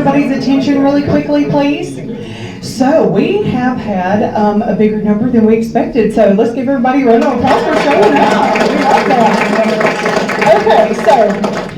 everybody's attention really quickly, please? So we have had a bigger number than we expected, so let's give everybody a round of applause for showing up. We love that. Okay, so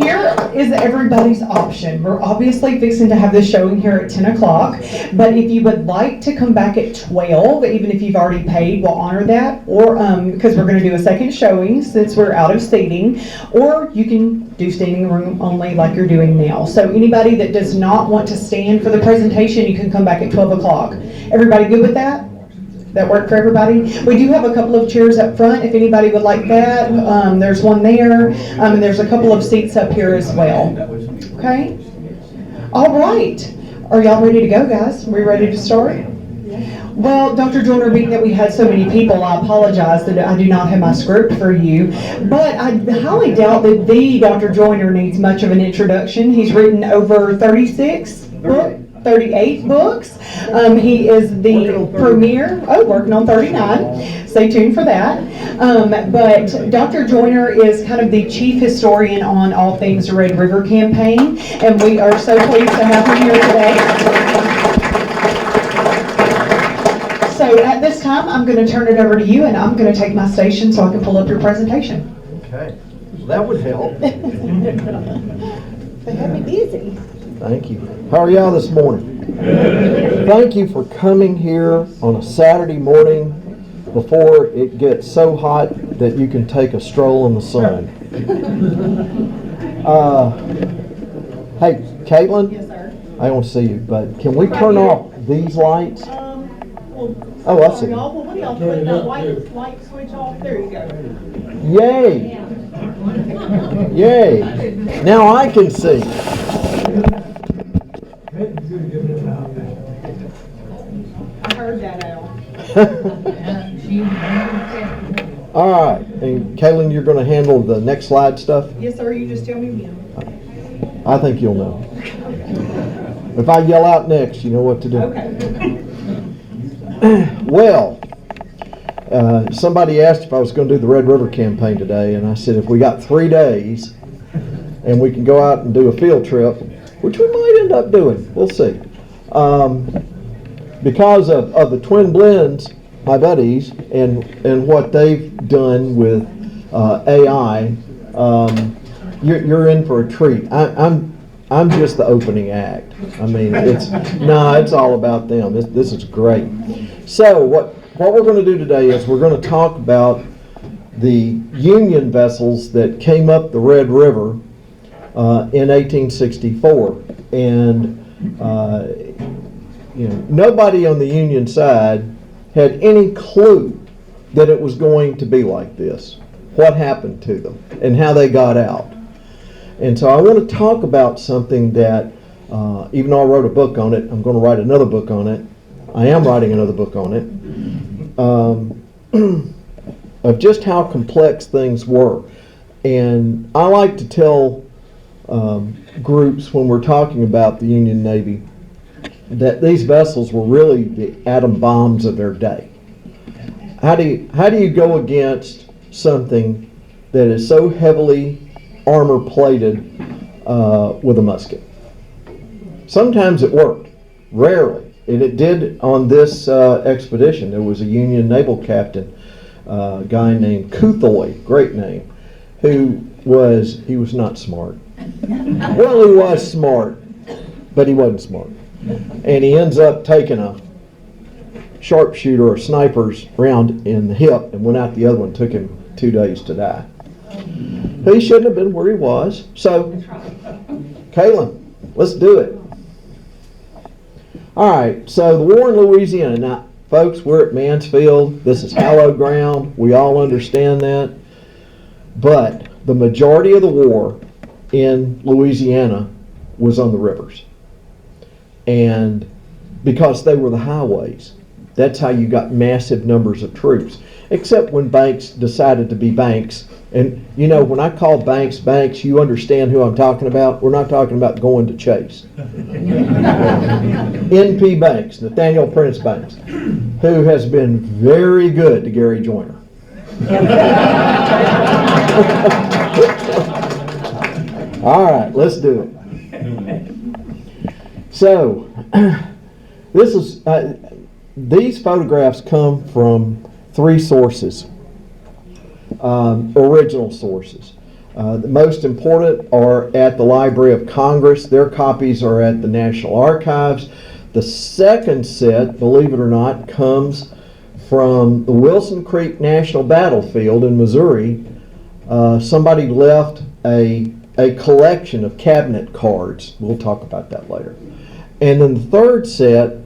here is everybody's option. We're obviously fixing to have this showing here at 10 o'clock, but if you would like to come back at 12, even if you've already paid, we'll honor that, or because we're going to do a second showing since we're out of seating, or you can do standing room only like you're doing now. So anybody that does not want to stand for the presentation, you can come back at 12 o'clock. Everybody good with that? That work for everybody? We do have a couple of chairs up front if anybody would like that. There's one there, and there's a couple of seats up here as well. Okay? All right. Are y'all ready to go, guys? Are we ready to start? Well, Dr. Joyner, being that we had so many people, I apologize that I do not have my script for you, but I highly doubt that the Dr. Joyner needs much of an introduction. He's written over 38 books. He is the premier, working on 39. Stay tuned for that. But Dr. Joyner is kind of the chief historian on all things Red River campaign, and we are so pleased to have him here today. So at this time, I'm going to turn it over to you, and I'm going to take my station so I can pull up your presentation. Okay, well, that would help. They have me busy. Thank you. How are y'all this morning? Thank you for coming here on a Saturday morning before it gets so hot that you can take a stroll in the sun. Hey, Caitlin? Yes, sir. I don't see you, but can we turn off these lights? Oh, I see. Well, what do y'all put that light switch off? There you go. Yay! Yay! Now I can see. I heard that, Al. All right, and Kaylin, you're going to handle the next slide stuff? Yes, sir. You just tell me when. I think you'll know. If I yell out next, you know what to do. Okay. Well, somebody asked if I was going to do the Red River campaign today, and I said if we got 3 days and we can go out and do a field trip, which we might end up doing, we'll see. Because of the Twin Blends, my buddies, and what they've done with AI, you're in for a treat. I'm just the opening act. I mean, it's all about them. This is great. So what we're going to do today is we're going to talk about the Union vessels that came up the Red River in 1864, and nobody on the Union side had any clue that it was going to be like this. What happened to them and how they got out. And so I want to talk about something that, even though I wrote a book on it, I'm going to write another book on it. I am writing another book on it, of just how complex things were. And I like to tell groups when we're talking about the Union Navy that these vessels were really the atom bombs of their day. How do you go against something that is so heavily armor plated with a musket? Sometimes it worked, rarely. And it did on this expedition. There was a Union naval captain, a guy named Couthoy, great name, he was not smart. Well, he was smart, but he wasn't smart. And he ends up taking a sharpshooter or sniper's round in the hip and went out the other one. Took him 2 days to die. He shouldn't have been where he was. So, Kaylin, let's do it. All right, so the war in Louisiana. Now, folks, we're at Mansfield. This is hallowed ground. We all understand that. But the majority of the war in Louisiana was on the rivers. And because they were the highways, that's how you got massive numbers of troops. Except when banks decided to be banks. And, when I call banks, you understand who I'm talking about. We're not talking about going to Chase. NP Banks, Nathaniel Prince Banks, who has been very good to Gary Joyner. All right, let's do it. So, this is these photographs come from 3 sources, original sources. The most important are at the Library of Congress. Their copies are at the National Archives. The second set, believe it or not, comes from the Wilson Creek National Battlefield in Missouri. Somebody left a collection of cabinet cards. We'll talk about that later. And then the third set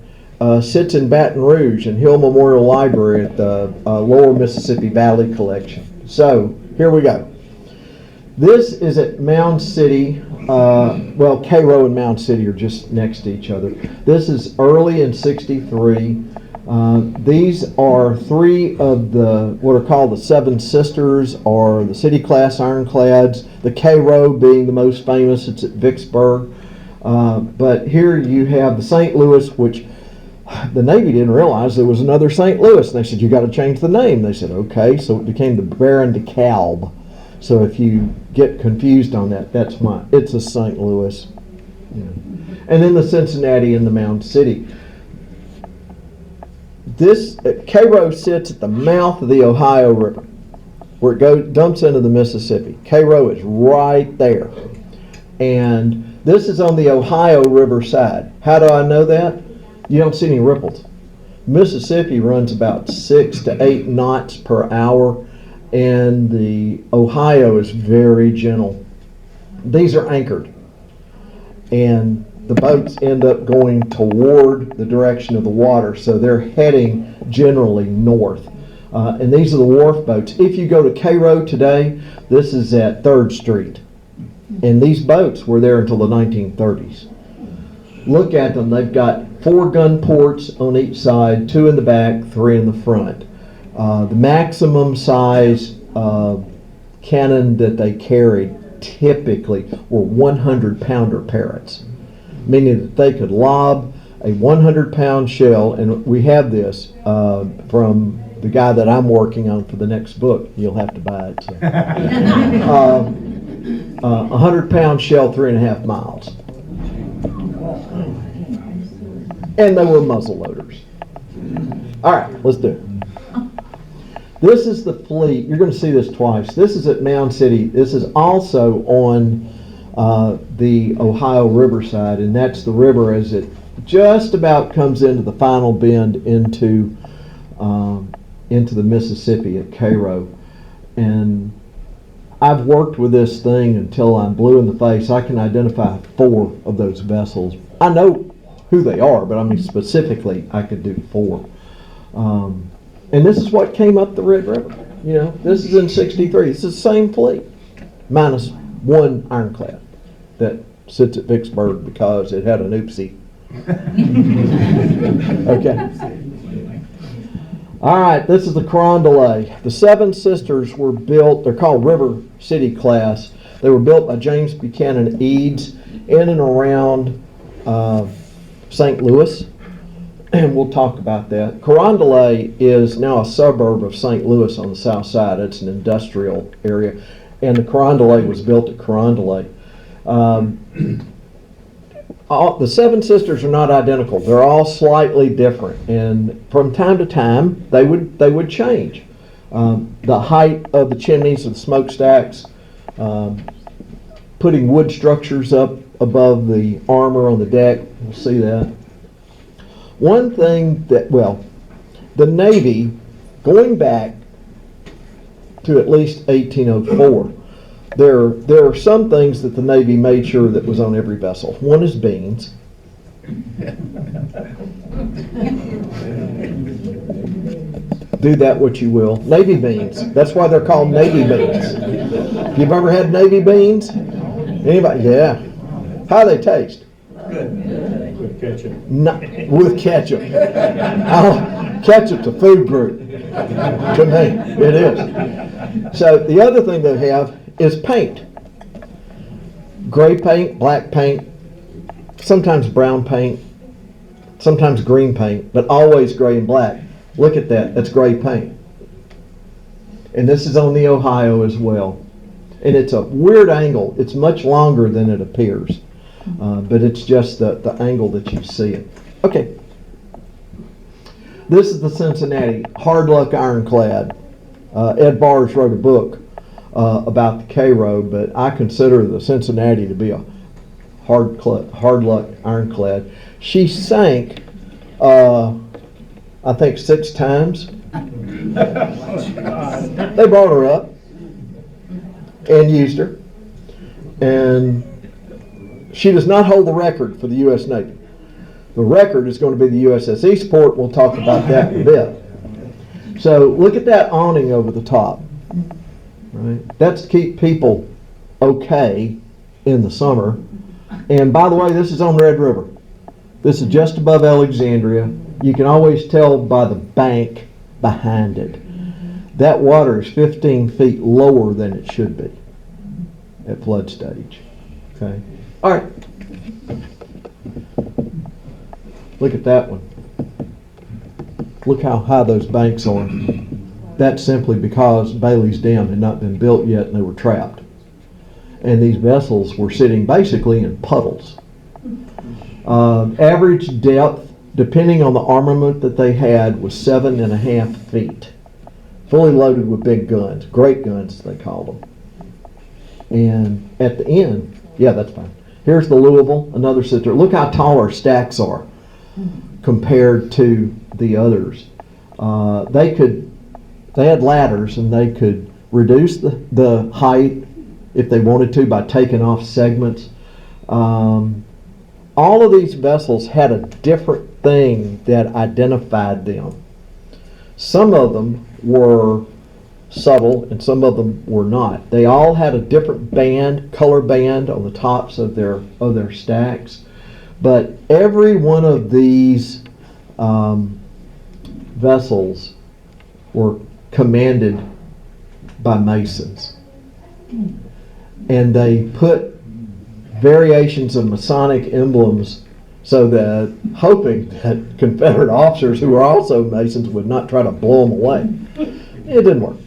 sits in Baton Rouge in Hill Memorial Library at the Lower Mississippi Valley Collection. So here we go. This is at Mound City. Cairo and Mound City are just next to each other. This is early in '63. These are 3 of the what are called the Seven Sisters, or the city class ironclads. The Cairo being the most famous. It's at Vicksburg. But here you have the St. Louis, which the Navy didn't realize there was another St. Louis. And they said, you got to change the name. They said, okay. So it became the Baron de Kalb. So if you get confused on that, that's why. It's a St. Louis. Yeah. And then the Cincinnati and the Mound City. This Cairo sits at the mouth of the Ohio River, where it dumps into the Mississippi. Cairo is right there. And this is on the Ohio River side. How do I know that? You don't see any ripples. Mississippi runs about 6 to 8 knots per hour, and the Ohio is very gentle. These are anchored, and the boats end up going toward the direction of the water, so they're heading generally north. And these are the wharf boats. If you go to Cairo today, this is at 3rd Street. And these boats were there until the 1930s. Look at them. They've got 4 gun ports on each side, 2 in the back, 3 in the front. The maximum size cannon that they carried typically were 100-pounder Parrots, meaning that they could lob a 100-pound shell, and we have this from the guy that I'm working on for the next book. You'll have to buy it. So. 100-pound shell, 3.5 miles. And they were muzzle loaders. All right, let's do it. This is the fleet. You're going to see this twice. This is at Mound City. This is also on the Ohio River side, and that's the river as it just about comes into the final bend into the Mississippi at Cairo. And I've worked with this thing until I'm blue in the face. I can identify 4 of those vessels. I know who they are, but I mean specifically I could do 4. And this is what came up the Red River. You know, this is in '63. It's the same fleet, minus 1 ironclad that sits at Vicksburg because it had an oopsie. Okay. All right, this is the Carondelet. The Seven Sisters were built, they're called River City class. They were built by James Buchanan Eads in and around St. Louis, and we'll talk about that. Carondelet is now a suburb of St. Louis on the south side. It's an industrial area, and the Carondelet was built at Carondelet. The Seven Sisters are not identical. They're all slightly different, and from time to time they would change. The height of the chimneys of the smokestacks, putting wood structures up above the armor on the deck. We'll see that. One thing that, the Navy, going back to at least 1804, there are some things that the Navy made sure that was on every vessel. One is beans. Do that what you will. Navy beans. That's why they're called Navy beans. You've ever had Navy beans? Anybody? Yeah. How do they taste? Good. With ketchup. Not with ketchup. Oh, ketchup's a food group. To me, it is. So the other thing they have is paint. Gray paint, black paint, sometimes brown paint, sometimes green paint, but always gray and black. Look at that. That's gray paint. And this is on the Ohio as well. And it's a weird angle. It's much longer than it appears. But it's just the angle that you see it. Okay. This is the Cincinnati Hard Luck Ironclad. Ed Bars wrote a book about the Cairo, but I consider the Cincinnati to be a hard luck ironclad. She sank, I think 6 times. They brought her up and used her, and she does not hold the record for the U.S. Navy. The record is going to be the USS Eastport. We'll talk about that in a bit. So look at that awning over the top. Right? That's to keep people okay in the summer. And by the way, this is on Red River. This is just above Alexandria. You can always tell by the bank behind it. That water is 15 feet lower than it should be at flood stage. Okay. All right. Look at that one. Look how high those banks are. That's simply because Bailey's Dam had not been built yet and they were trapped. And these vessels were sitting basically in puddles. Average depth, depending on the armament that they had, was 7.5 feet. Fully loaded with big guns, great guns they called them. And at the end, yeah, that's fine. Here's the Louisville, another sister. Look how tall our stacks are compared to the others. They had ladders and they could reduce the height if they wanted to by taking off segments. All of these vessels had a different thing that identified them. Some of them were subtle and some of them were not. They all had a different color band on the tops of their stacks. But every one of these vessels were commanded by masons. And they put variations of Masonic emblems so that, hoping that Confederate officers who were also masons would not try to blow them away. It didn't work.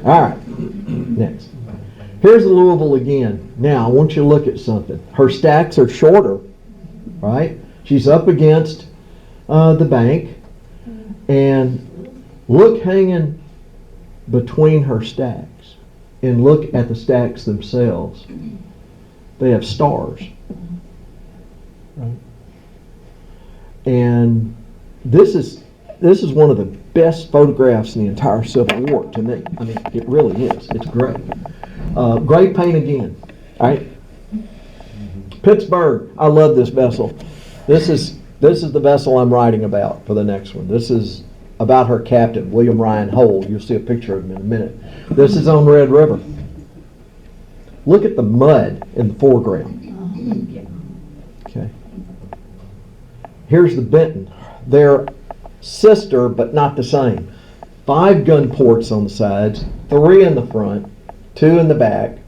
All right, next. Here's the Louisville again. Now, I want you to look at something. Her stacks are shorter, right? She's up against the bank, and look hanging between her stacks, and look at the stacks themselves. They have stars, right? And this is one of the best photographs in the entire Civil War to me. I mean, it really is. It's great. Gray paint again. All right. Pittsburgh. I love this vessel. This is the vessel I'm writing about for the next one. This is about her captain, William Ryan Hole. You'll see a picture of him in a minute. This is on Red River. Look at the mud in the foreground. Okay. Here's the Benton. They're sister, but not the same. 5 gun ports on the sides, 3 in the front, 2 in the back,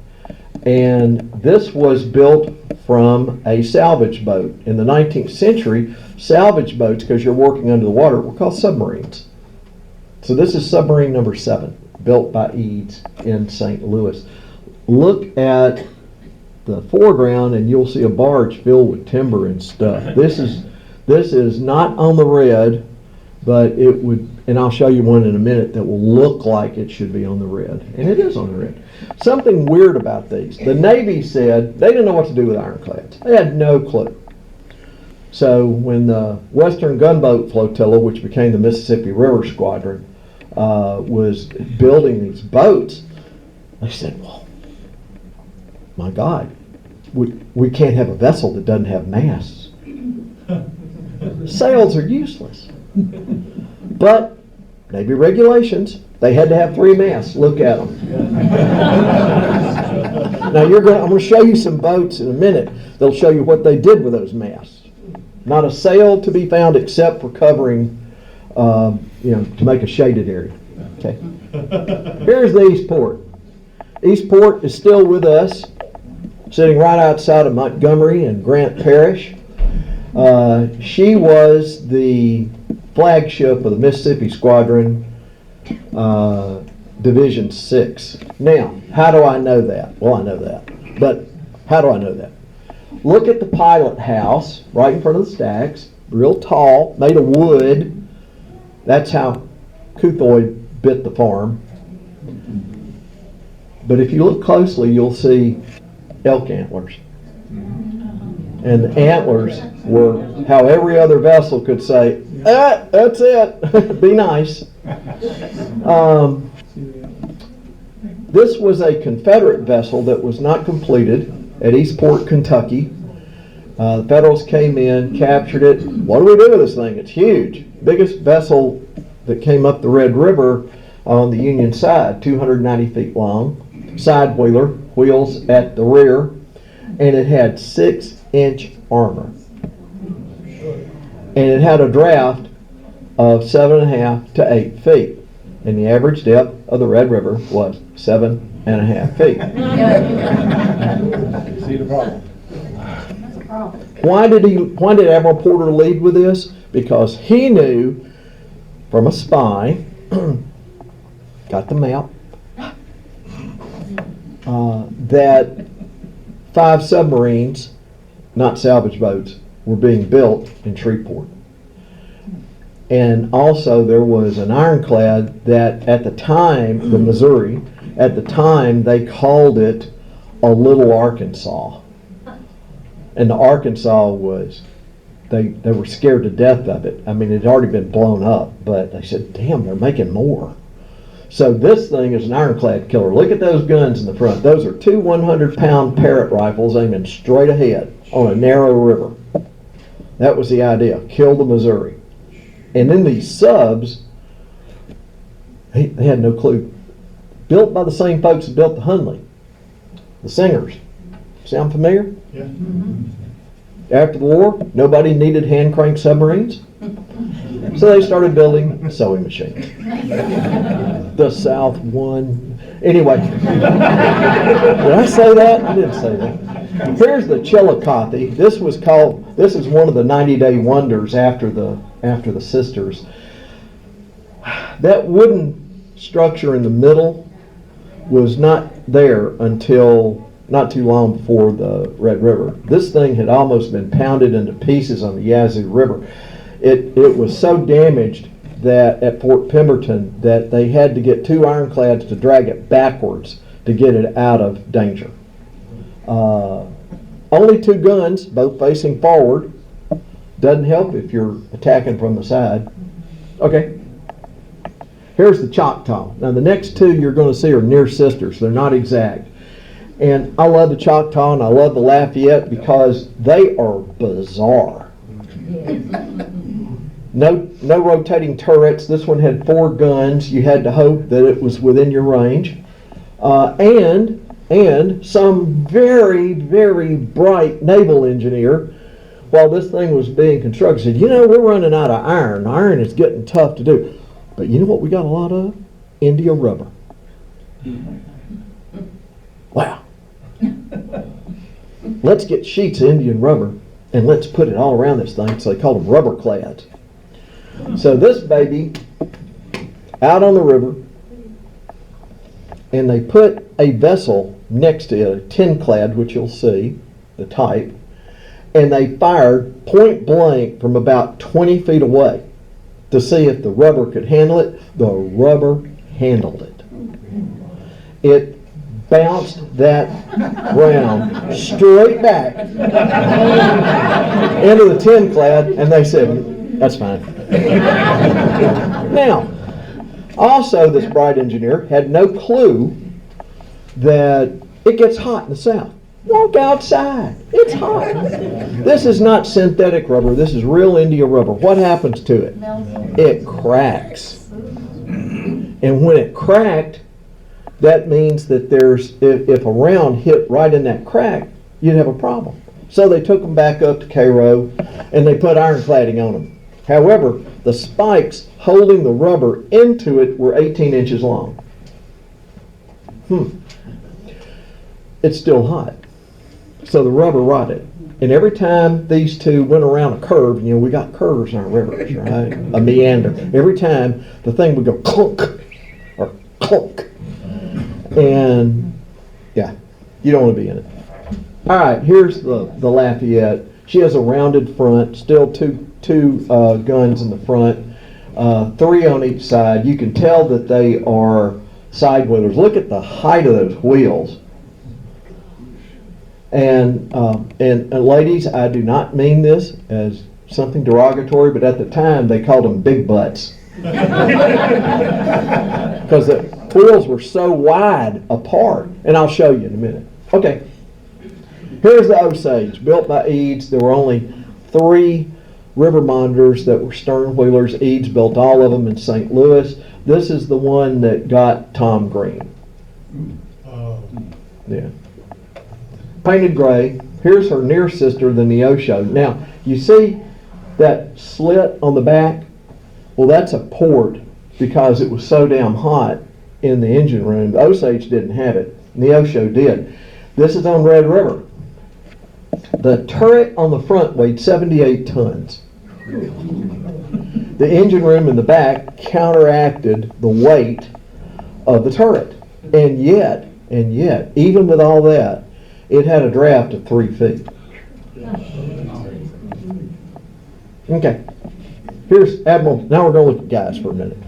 and this was built from a salvage boat. In the 19th century, salvage boats, because you're working under the water, were called submarines. So this is submarine number 7, built by Eads in St. Louis. Look at the foreground and you'll see a barge filled with timber and stuff. This is not on the red, but it would, and I'll show you one in a minute that will look like it should be on the red. And it is on the red. Something weird about these. The Navy said they didn't know what to do with ironclads. They had no clue. So when the Western Gunboat Flotilla, which became the Mississippi River Squadron, was building these boats, they said, well, my God, we can't have a vessel that doesn't have masts. Sails are useless. But Navy regulations, they had to have 3 masts. Look at them. Now I'm going to show you some boats in a minute. They'll show you what they did with those masts. Not a sail to be found except for covering, to make a shaded area. Okay. Here's the Eastport. Eastport is still with us, sitting right outside of Montgomery and Grant Parish. She was the flagship of the Mississippi Squadron, Division 6. Now, how do I know that? Well, I know that. But How do I know that? Look at the pilot house right in front of the stacks, real tall, made of wood. That's how Kuthoy bit the farm. But if you look closely, you'll see elk antlers. And the antlers were how every other vessel could say, that's it, be nice. This was a Confederate vessel that was not completed at Eastport, Kentucky. The Federals came in, captured it. What do we do with this thing? It's huge. Biggest vessel that came up the Red River on the Union side, 290 feet long, side wheeler, wheels at the rear, and it had 6-inch armor. And it had a draft of 7.5 to 8 feet. And the average depth of the Red River was 7.5 feet. See the problem? Why did Admiral Porter lead with this? Because he knew from a spy, got the map, that 5 submarines, not salvage boats, were being built in Shreveport. And also there was an ironclad that at the time, the Missouri, at the time they called it a Little Arkansas. And the Arkansas was, they were scared to death of it. I mean, it had already been blown up, but they said, damn, they're making more. So this thing is an ironclad killer. Look at those guns in the front. Those are 2 100-pound Parrott rifles aiming straight ahead on a narrow river. That was the idea, kill the Missouri. And then these subs, they had no clue. Built by the same folks that built the Hunley, the Singers. Sound familiar? Yeah. After the war, nobody needed hand-crank submarines. So they started building sewing machines. The South won. Anyway, did I say that? I didn't say that. Here's the Chillicothe. This is one of the 90-day wonders after the sisters. That wooden structure in the middle was not there until not too long before the Red River. This thing had almost been pounded into pieces on the Yazoo River. It was so damaged that at Fort Pemberton that they had to get 2 ironclads to drag it backwards to get it out of danger. Only 2 guns, both facing forward. Doesn't help if you're attacking from the side. Okay. Here's the Choctaw. Now the next 2 you're going to see are near sisters. They're not exact. And I love the Choctaw and I love the Lafayette because they are bizarre. No rotating turrets. This one had 4 guns. You had to hope that it was within your range. And some very, very bright naval engineer, while this thing was being constructed, said, you know, we're running out of iron. Iron is getting tough to do. But you know what we got a lot of? India rubber. Wow. Let's get sheets of Indian rubber and let's put it all around this thing. So they called them rubber clads. So this baby out on the river, and they put a vessel next to it, a Tinclad, which you'll see, the type, and they fired point blank from about 20 feet away to see if the rubber could handle it. The rubber handled it. It bounced that round straight back into the Tinclad, and they said, that's fine. Now, also this bright engineer had no clue that it gets hot in the South. Walk outside. It's hot. This is not synthetic rubber. This is real India rubber. What happens to it? It cracks. And when it cracked, that means that if a round hit right in that crack, you'd have a problem. So they took them back up to Cairo and they put ironcladding on them. However, the spikes holding the rubber into it were 18 inches long. It's still hot. So the rubber rotted. And every time these 2 went around a curve, you know, we got curves in our rivers, right? A meander. Every time the thing would go clunk or clunk. And yeah, you don't want to be in it. All right, here's the Lafayette. She has a rounded front, still two guns in the front, 3 on each side. You can tell that they are side wheelers. Look at the height of those wheels. And ladies, I do not mean this as something derogatory, but at the time they called them big butts. Because the wheels were so wide apart. And I'll show you in a minute. Okay. Here's the Osage, built by Eads. There were only 3 river monitors that were stern wheelers. Eads built all of them in St. Louis. This is the one that got Tom Green. Yeah. Painted gray. Here's her near sister, the Neosho. Now, you see that slit on the back? Well, that's a port because it was so damn hot in the engine room. The Osage didn't have it. Neosho did. This is on Red River. The turret on the front weighed 78 tons. The engine room in the back counteracted the weight of the turret. And yet, even with all that, it had a draft of 3 feet. Okay. Here's Admiral, now we're going to look at guys for a minute.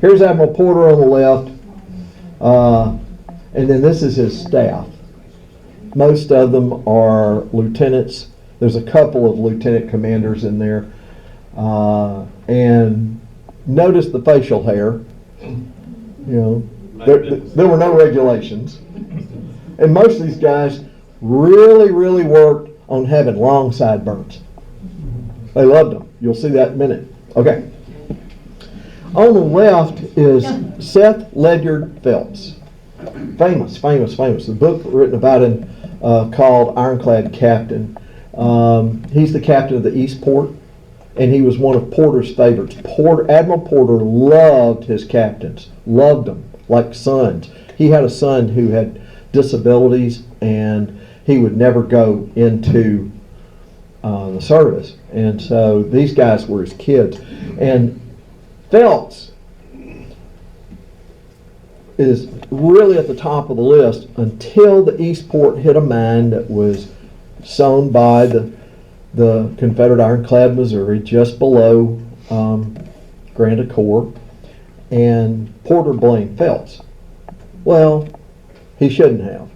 Here's Admiral Porter on the left, and then this is his staff. Most of them are lieutenants. There's a couple of lieutenant commanders in there. And notice the facial hair. You know, there were no regulations. And most of these guys really worked on having long sideburns. They loved them. You'll see that in a minute. Okay. On the left is Seth Ledyard Phelps. Famous. The book written about him called Ironclad Captain. He's the captain of the Eastport, and he was one of Porter's favorites. Admiral Porter loved his captains, loved them like sons. He had a son who had disabilities, and he would never go into the service. And so these guys were his kids. And Phelps is really at the top of the list until the Eastport hit a mine that was sown by the Confederate Ironclad Missouri just below Grand Ecore, and Porter blamed Phelps. Well, he shouldn't have.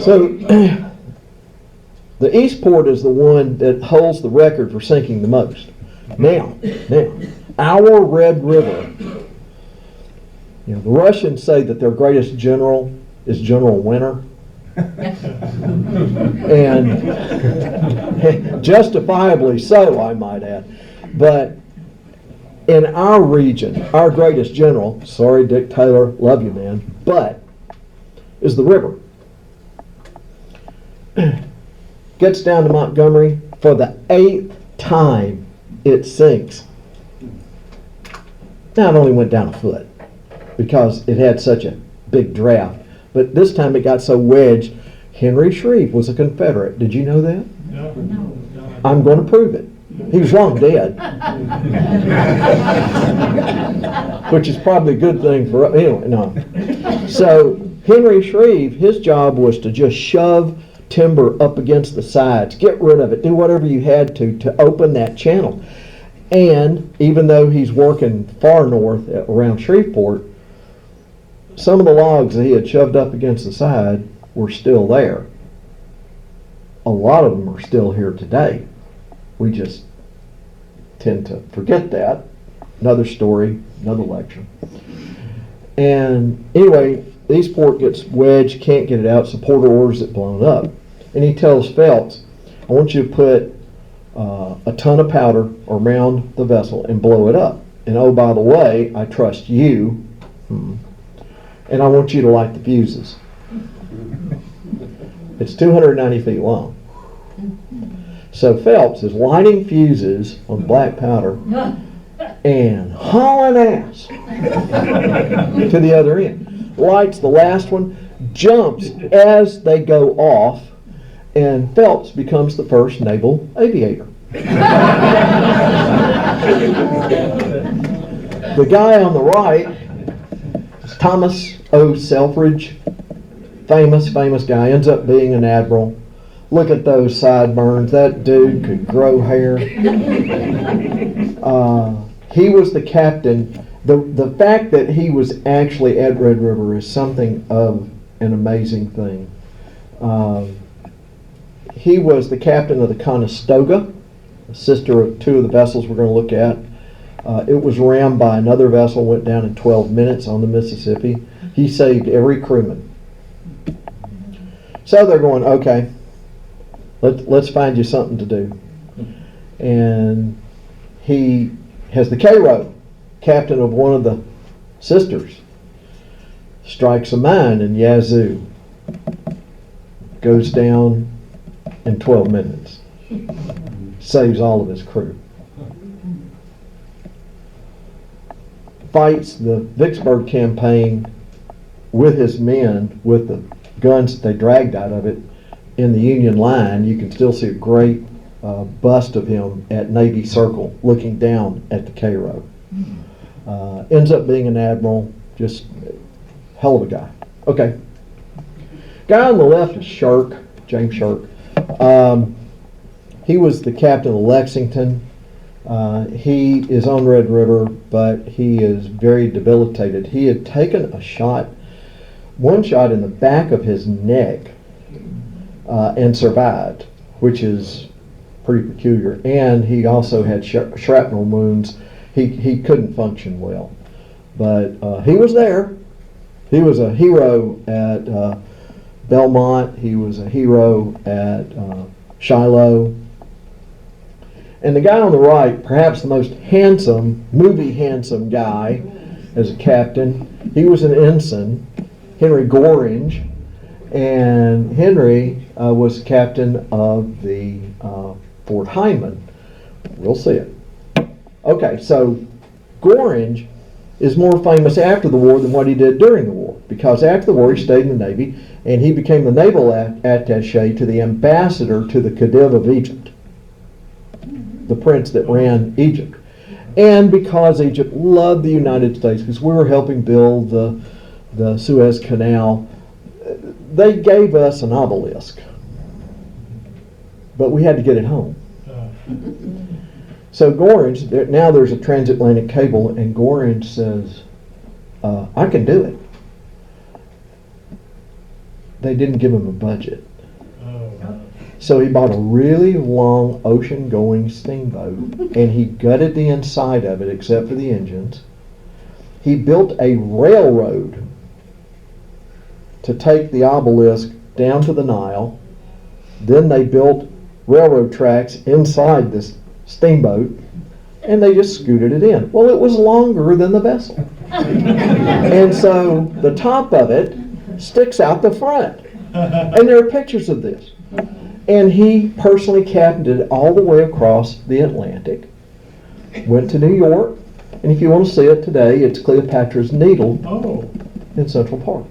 So the Eastport is the one that holds the record for sinking the most. Now, our Red River, you know, the Russians say that their greatest general is General Winter. And justifiably so, I might add. But in our region, our greatest general, sorry Dick Taylor, love you man, but is the river. Gets down to Montgomery, for the 8th time it sinks. Now it only went down a foot because it had such a big draft. But this time it got so wedged. Henry Shreve was a Confederate. Did you know that? No. I'm going to prove it. He was long dead. Which is probably a good thing for us. Anyway, no. So Henry Shreve, his job was to just shove timber up against the sides, get rid of it, do whatever you had to open that channel. And even though he's working far north around Shreveport, some of the logs that he had shoved up against the side were still there. A lot of them are still here today. We just tend to forget that. Another story, another lecture. And anyway, the Eastport gets wedged, can't get it out, so Porter orders it blown up. And he tells Phelps, I want you to put a ton of powder around the vessel and blow it up. And oh, by the way, I trust you. And I want you to light the fuses. It's 290 feet long. So Phelps is lighting fuses on black powder and hauling ass to the other end. Lights the last one, jumps as they go off, and Phelps becomes the first naval aviator. The guy on the right is Thomas O. Selfridge. famous guy, ends up being an admiral. Look at those sideburns. That dude could grow hair. He was the captain. The fact that he was actually at Red River is something of an amazing thing. He was the captain of the Conestoga, sister of two of the vessels we're going to look at. It was rammed by another vessel, went down in 12 minutes on the Mississippi. He saved every crewman. So they're going, okay, let's find you something to do. And he has the Cairo, captain of one of the sisters, strikes a mine in Yazoo, goes down in 12 minutes, saves all of his crew. Fights the Vicksburg campaign with his men, with the guns that they dragged out of it in the Union line. You can still see a great bust of him at Navy Circle looking down at the Cairo. Ends up being an admiral, just hell of a guy. Okay. Guy on the left is Shirk, James Shirk. He was the captain of Lexington. He is on Red River, but he is very debilitated. He had taken a shot, one shot in the back of his neck, and survived, which is pretty peculiar. And he also had shrapnel wounds. He couldn't function well, but he was there. He was a hero at Belmont. He was a hero at Shiloh. And the guy on the right, perhaps the most handsome, movie handsome guy as a captain, he was an ensign, Henry Gorringe. And Henry was captain of the Fort Heiman. We'll see it. Okay, so Gorringe is more famous after the war than what he did during the war, because after the war he stayed in the Navy and he became the naval attaché to the ambassador to the Khedive of Egypt, the prince that ran Egypt. And because Egypt loved the United States, because we were helping build the Suez Canal, they gave us an obelisk, but we had to get it home. So Gorringe, now there's a transatlantic cable, and Gorringe says, I can do it. They didn't give him a budget. So he bought a really long ocean-going steamboat, and he gutted the inside of it except for the engines. He built a railroad to take the obelisk down to the Nile. Then they built railroad tracks inside this steamboat, and they just scooted it in. Well, it was longer than the vessel. And so the top of it sticks out the front. And there are pictures of this. And he personally captained it all the way across the Atlantic. Went to New York, and if you want to see it today, it's Cleopatra's Needle in Central Park.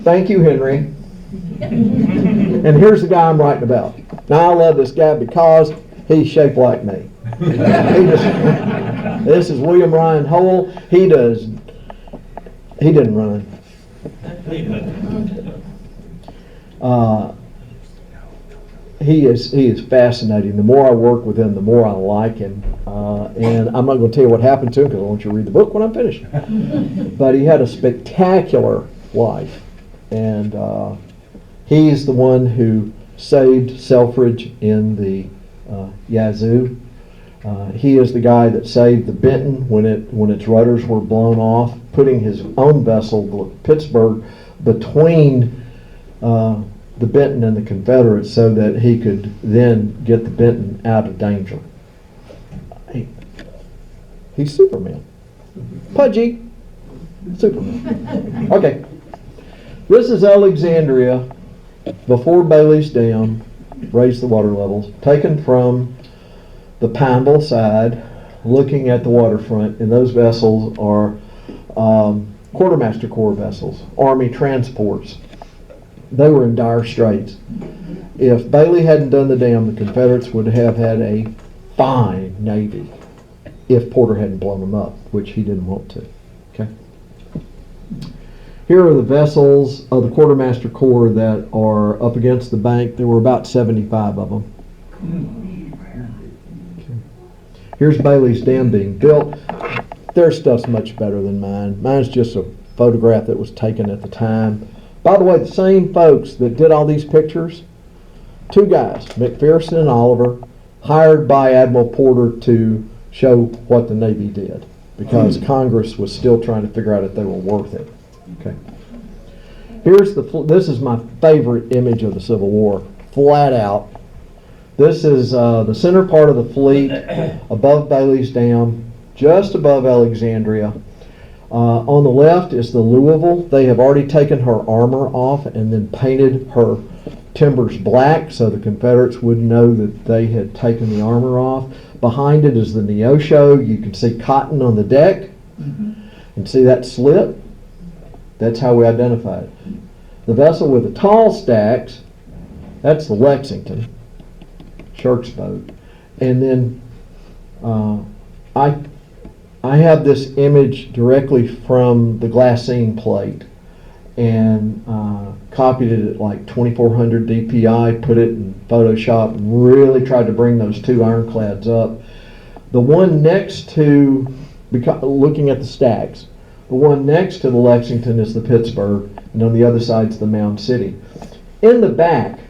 Thank you, Henry. And here's the guy I'm writing about. Now, I love this guy because he's shaped like me. This is William Ryan Hole. He didn't run. He is fascinating. The more I work with him, the more I like him. And I'm not going to tell you what happened to him because I want you to read the book when I'm finished. But he had a spectacular life. And he's the one who saved Selfridge in the Yazoo. He is the guy that saved the Benton when its rudders were blown off, putting his own vessel, the Pittsburgh, between the Benton and the Confederates so that he could then get the Benton out of danger. He's Superman. Pudgy. Superman. Okay. This is Alexandria before Bailey's Dam raised the water levels, taken from the Pineville side, looking at the waterfront, and those vessels are Quartermaster Corps vessels, Army transports. They were in dire straits. If Bailey hadn't done the dam, the Confederates would have had a fine Navy if Porter hadn't blown them up, which he didn't want to. Okay. Here are the vessels of the Quartermaster Corps that are up against the bank. There were about 75 of them. Here's Bailey's Dam being built. Their stuff's much better than mine. Mine's just a photograph that was taken at the time. By the way, the same folks that did all these pictures, two guys, McPherson and Oliver, hired by Admiral Porter to show what the Navy did, because Congress was still trying to figure out if they were worth it. Okay. This is my favorite image of the Civil War, flat out. This is the center part of the fleet above Bailey's Dam, just above Alexandria. On the left is the Louisville. They have already taken her armor off and then painted her timbers black so the Confederates wouldn't know that they had taken the armor off. Behind it is the Neosho. You can see cotton on the deck. And see that slit? That's how we identify it. The vessel with the tall stacks, that's the Lexington, Shirk's boat. And then I have this image directly from the glassine plate and copied it at like 2400 DPI, put it in Photoshop, and really tried to bring those two Ironclads up. The one next to, looking at the stacks, the one next to the Lexington is the Pittsburgh, and on the other side is the Mound City. In the back,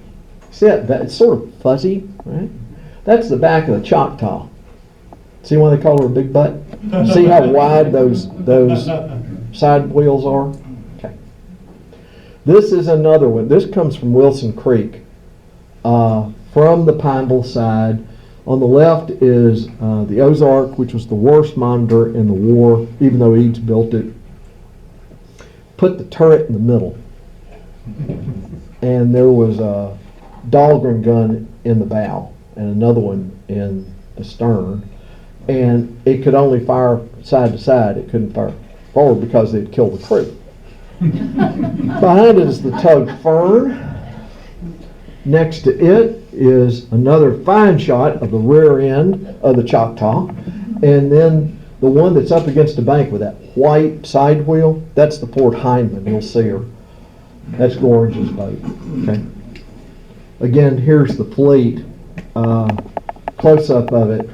see that it's sort of fuzzy, right? That's the back of the Choctaw. See why they call her a big butt? See how wide those side wheels are? Okay. This is another one. This comes from Wilson Creek, from the Pineville side. On the left is the Ozark, which was the worst monitor in the war, even though Eads built it. Put the turret in the middle. And there was a Dahlgren gun in the bow and another one in the stern. And it could only fire side to side. It couldn't fire forward because they'd kill the crew. Behind it is the tug Fern. Next to it is another fine shot of the rear end of the Choctaw. And then the one that's up against the bank with that white side wheel, that's the Fort Hindman. You'll see her. That's Gorringe's boat. Okay. Again, here's the fleet. Close-up of it.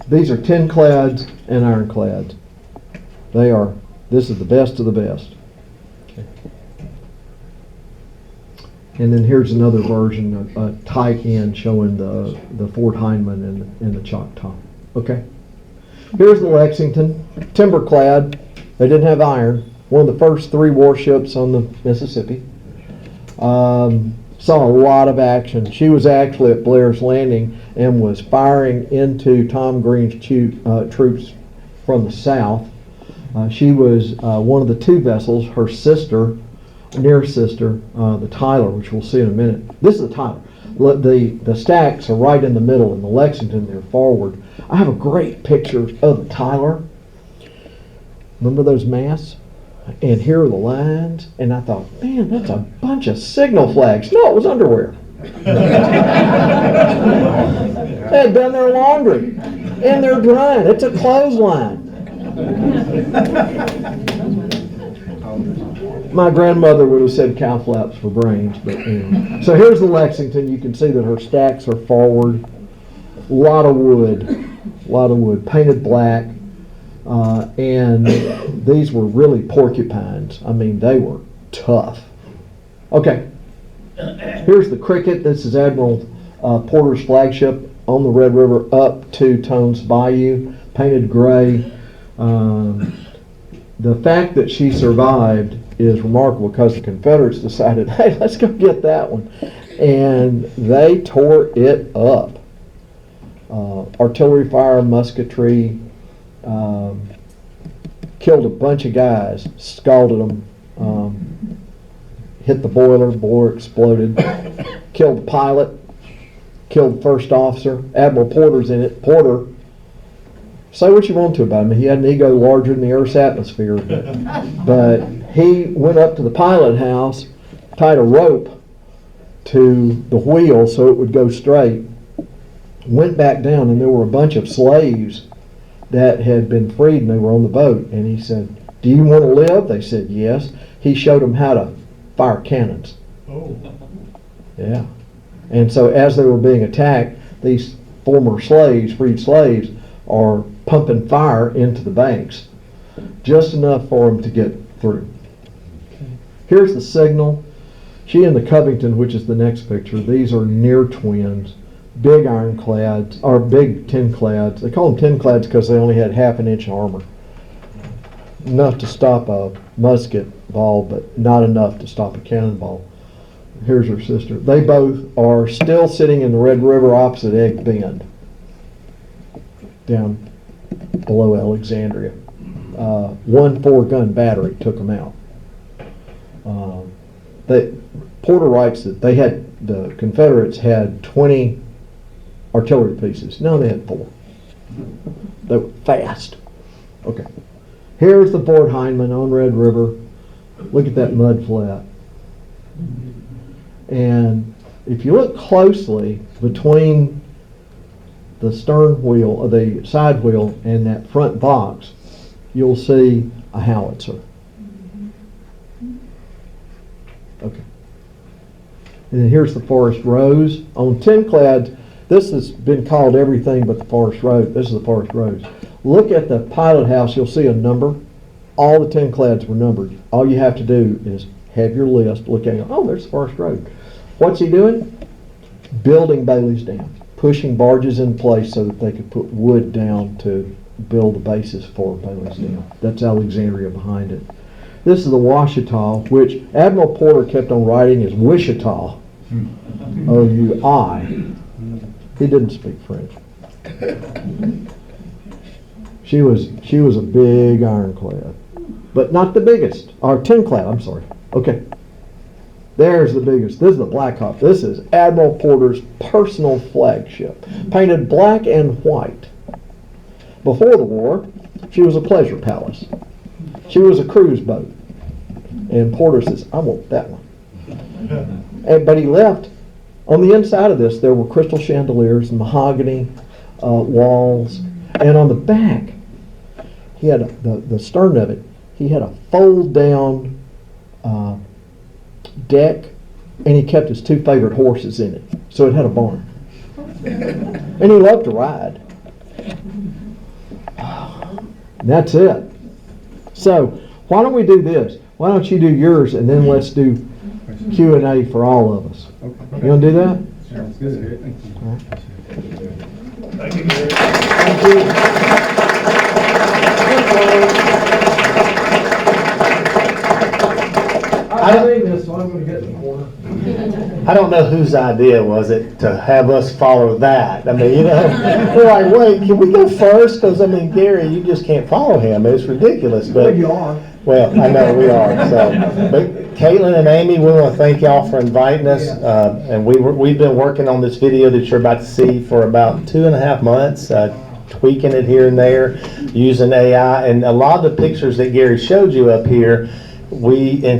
These are Tinclads and Ironclads. This is the best of the best. Okay. And then here's another version, a tight end showing the Fort Hindman and the Choctaw. Okay. Here's the Lexington, timber-clad. They didn't have iron. One of the first 3 warships on the Mississippi. Saw a lot of action. She was actually at Blair's Landing and was firing into Tom Green's troops from the south. She was one of the 2 vessels. Her sister, near sister, the Tyler, which we'll see in a minute. This is the Tyler. The stacks are right in the middle, and the Lexington, they're forward. I have a great picture of the Tyler. Remember those masts? And here are the lines, and I thought, man, that's a bunch of signal flags. No, it was underwear. They had done their laundry, and they're drying. It's a clothesline. My grandmother would have said cow flaps for brains, but anyway. So here's the Lexington. You can see that her stacks are forward. A lot of wood, painted black. And these were really porcupines. I mean, they were tough. Okay, here's the Cricket. This is Admiral Porter's flagship on the Red River up to Tones Bayou, painted gray. The fact that she survived is remarkable because the Confederates decided, hey, let's go get that one. And they tore it up. Artillery fire, musketry, killed a bunch of guys, scalded them, hit the boiler exploded, killed the pilot, killed the first officer. Admiral Porter's in it. Porter, say what you want to about him. He had an ego larger than the Earth's atmosphere, but he went up to the pilot house, tied a rope to the wheel so it would go straight, went back down, and there were a bunch of slaves that had been freed and they were on the boat. And he said, Do you want to live? They said yes. He showed them how to fire cannons. Oh. Yeah. And so as they were being attacked, these former slaves, freed slaves, are pumping fire into the banks. Just enough for them to get through. Here's the signal. She and the Covington, which is the next picture, these are near twins. Big ironclads, or big Tinclads. They call them Tinclads because they only had half an inch armor. Enough to stop a musket ball, but not enough to stop a cannonball. Here's her sister. They both are still sitting in the Red River opposite Egg Bend, down below Alexandria. 1 4-gun battery took them out. Porter writes that the Confederates had 20 artillery pieces. No, they had 4. They were fast. Okay. Here's the Fort Hindman on Red River. Look at that mud flat. And if you look closely between the stern wheel, or the side wheel, and that front box, you'll see a howitzer. Okay. And then here's the Forest Rose. On Tinclads, this has been called everything but the Forest Rose. This is the Forest Rose. Look at the pilot house, you'll see a number. All the Tinclads were numbered. All you have to do is have your list, look at it, oh, there's the Forest Rose. What's he doing? Building Bailey's Dam, pushing barges in place so that they could put wood down to build the basis for Bailey's Dam. That's Alexandria behind it. This is the Washita, which Admiral Porter kept on writing as Wichita, O-U-I. He didn't speak French. She was a big ironclad, but not the biggest, or Tinclad, I'm sorry. Okay, there's the biggest. This is the Black Hawk. This is Admiral Porter's personal flagship, painted black and white. Before the war, she was a pleasure palace. She was a cruise boat. And Porter says, I want that one. But he left. On the inside of this, there were crystal chandeliers and mahogany walls. And on the back, he had the stern of it, he had a fold-down deck, and he kept his 2 favorite horses in it. So it had a barn. And he loved to ride. And that's it. So why don't we do this? Why don't you do yours, and then let's do Q&A for all of us. Okay. You want to do that? Sounds good. Thank you. All right. Thank you, Gary. Thank you. I'm doing this, so I'm going to get in the corner. I don't know whose idea was it to have us follow that. I mean, you know, we're like, wait, can we go first? Because, I mean, Gary, you just can't follow him. It's ridiculous. But you are. well, I know we are. So, but Caitlin and Amy, we want to thank y'all for inviting us. And we've been working on this video that you're about to see for about 2.5 months, tweaking it here and there, using AI. And a lot of the pictures that Gary showed you up here, we in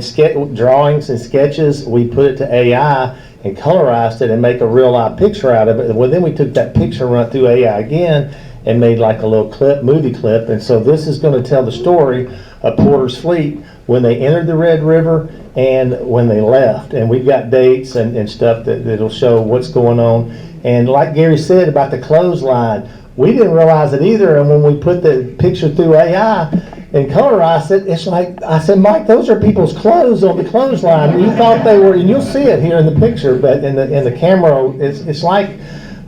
drawings and sketches, we put it to AI and colorized it and make a real live picture out of it. Well, then we took that picture, run it through AI again, and made like a little clip, movie clip. And so this is going to tell the story of Porter's fleet when they entered the Red River and when they left. And we've got dates and stuff that'll show what's going on. And like Gary said about the clothesline, we didn't realize it either. And when we put the picture through AI and colorized it, it's like, I said, Mike, those are people's clothes on the clothesline. You thought they were, and you'll see it here in the picture, but in the camera, it's like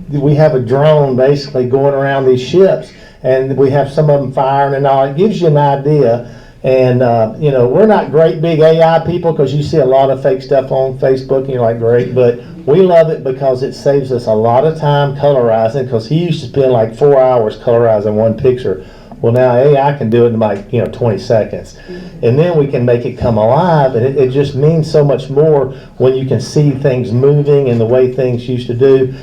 we have a drone basically going around these ships, and we have some of them firing and all. It gives you an idea. And, you know, we're not great big AI people, because you see a lot of fake stuff on Facebook and you're like, great, but we love it because it saves us a lot of time colorizing, because he used to spend like 4 hours colorizing one picture. Well, now AI can do it in like, 20 seconds. And then we can make it come alive, and it just means so much more when you can see things moving and the way things used to be.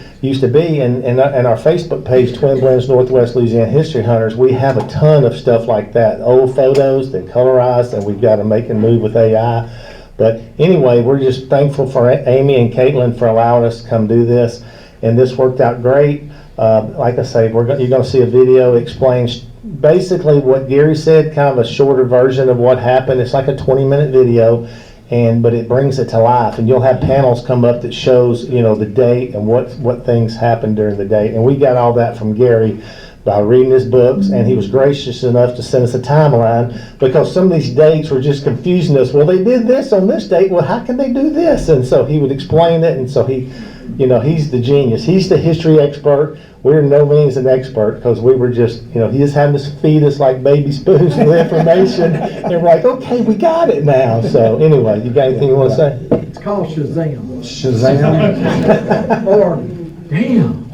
And our Facebook page, Twin Blends Northwest Louisiana History Hunters, we have a ton of stuff like that, old photos that colorized, and we've got to make and move with AI. But anyway, we're just thankful for Amy and Caitlin for allowing us to come do this, and this worked out great. Like I say, you're going to see a video that explains basically what Gary said, kind of a shorter version of what happened. It's like a 20-minute video, but it brings it to life. And you'll have panels come up that shows, the date and what things happened during the date. And we got all that from Gary by reading his books, and he was gracious enough to send us a timeline, because some of these dates were just confusing us. Well, they did this on this date. Well, how can they do this? And so he would explain it, and so he's the genius. He's the history expert. We're no means an expert, because we were just, he just had to feed us like baby spoons with information. And we're like, okay, we got it now. So anyway, you got anything you want to say? It's called Shazam. Shazam. Or, damn.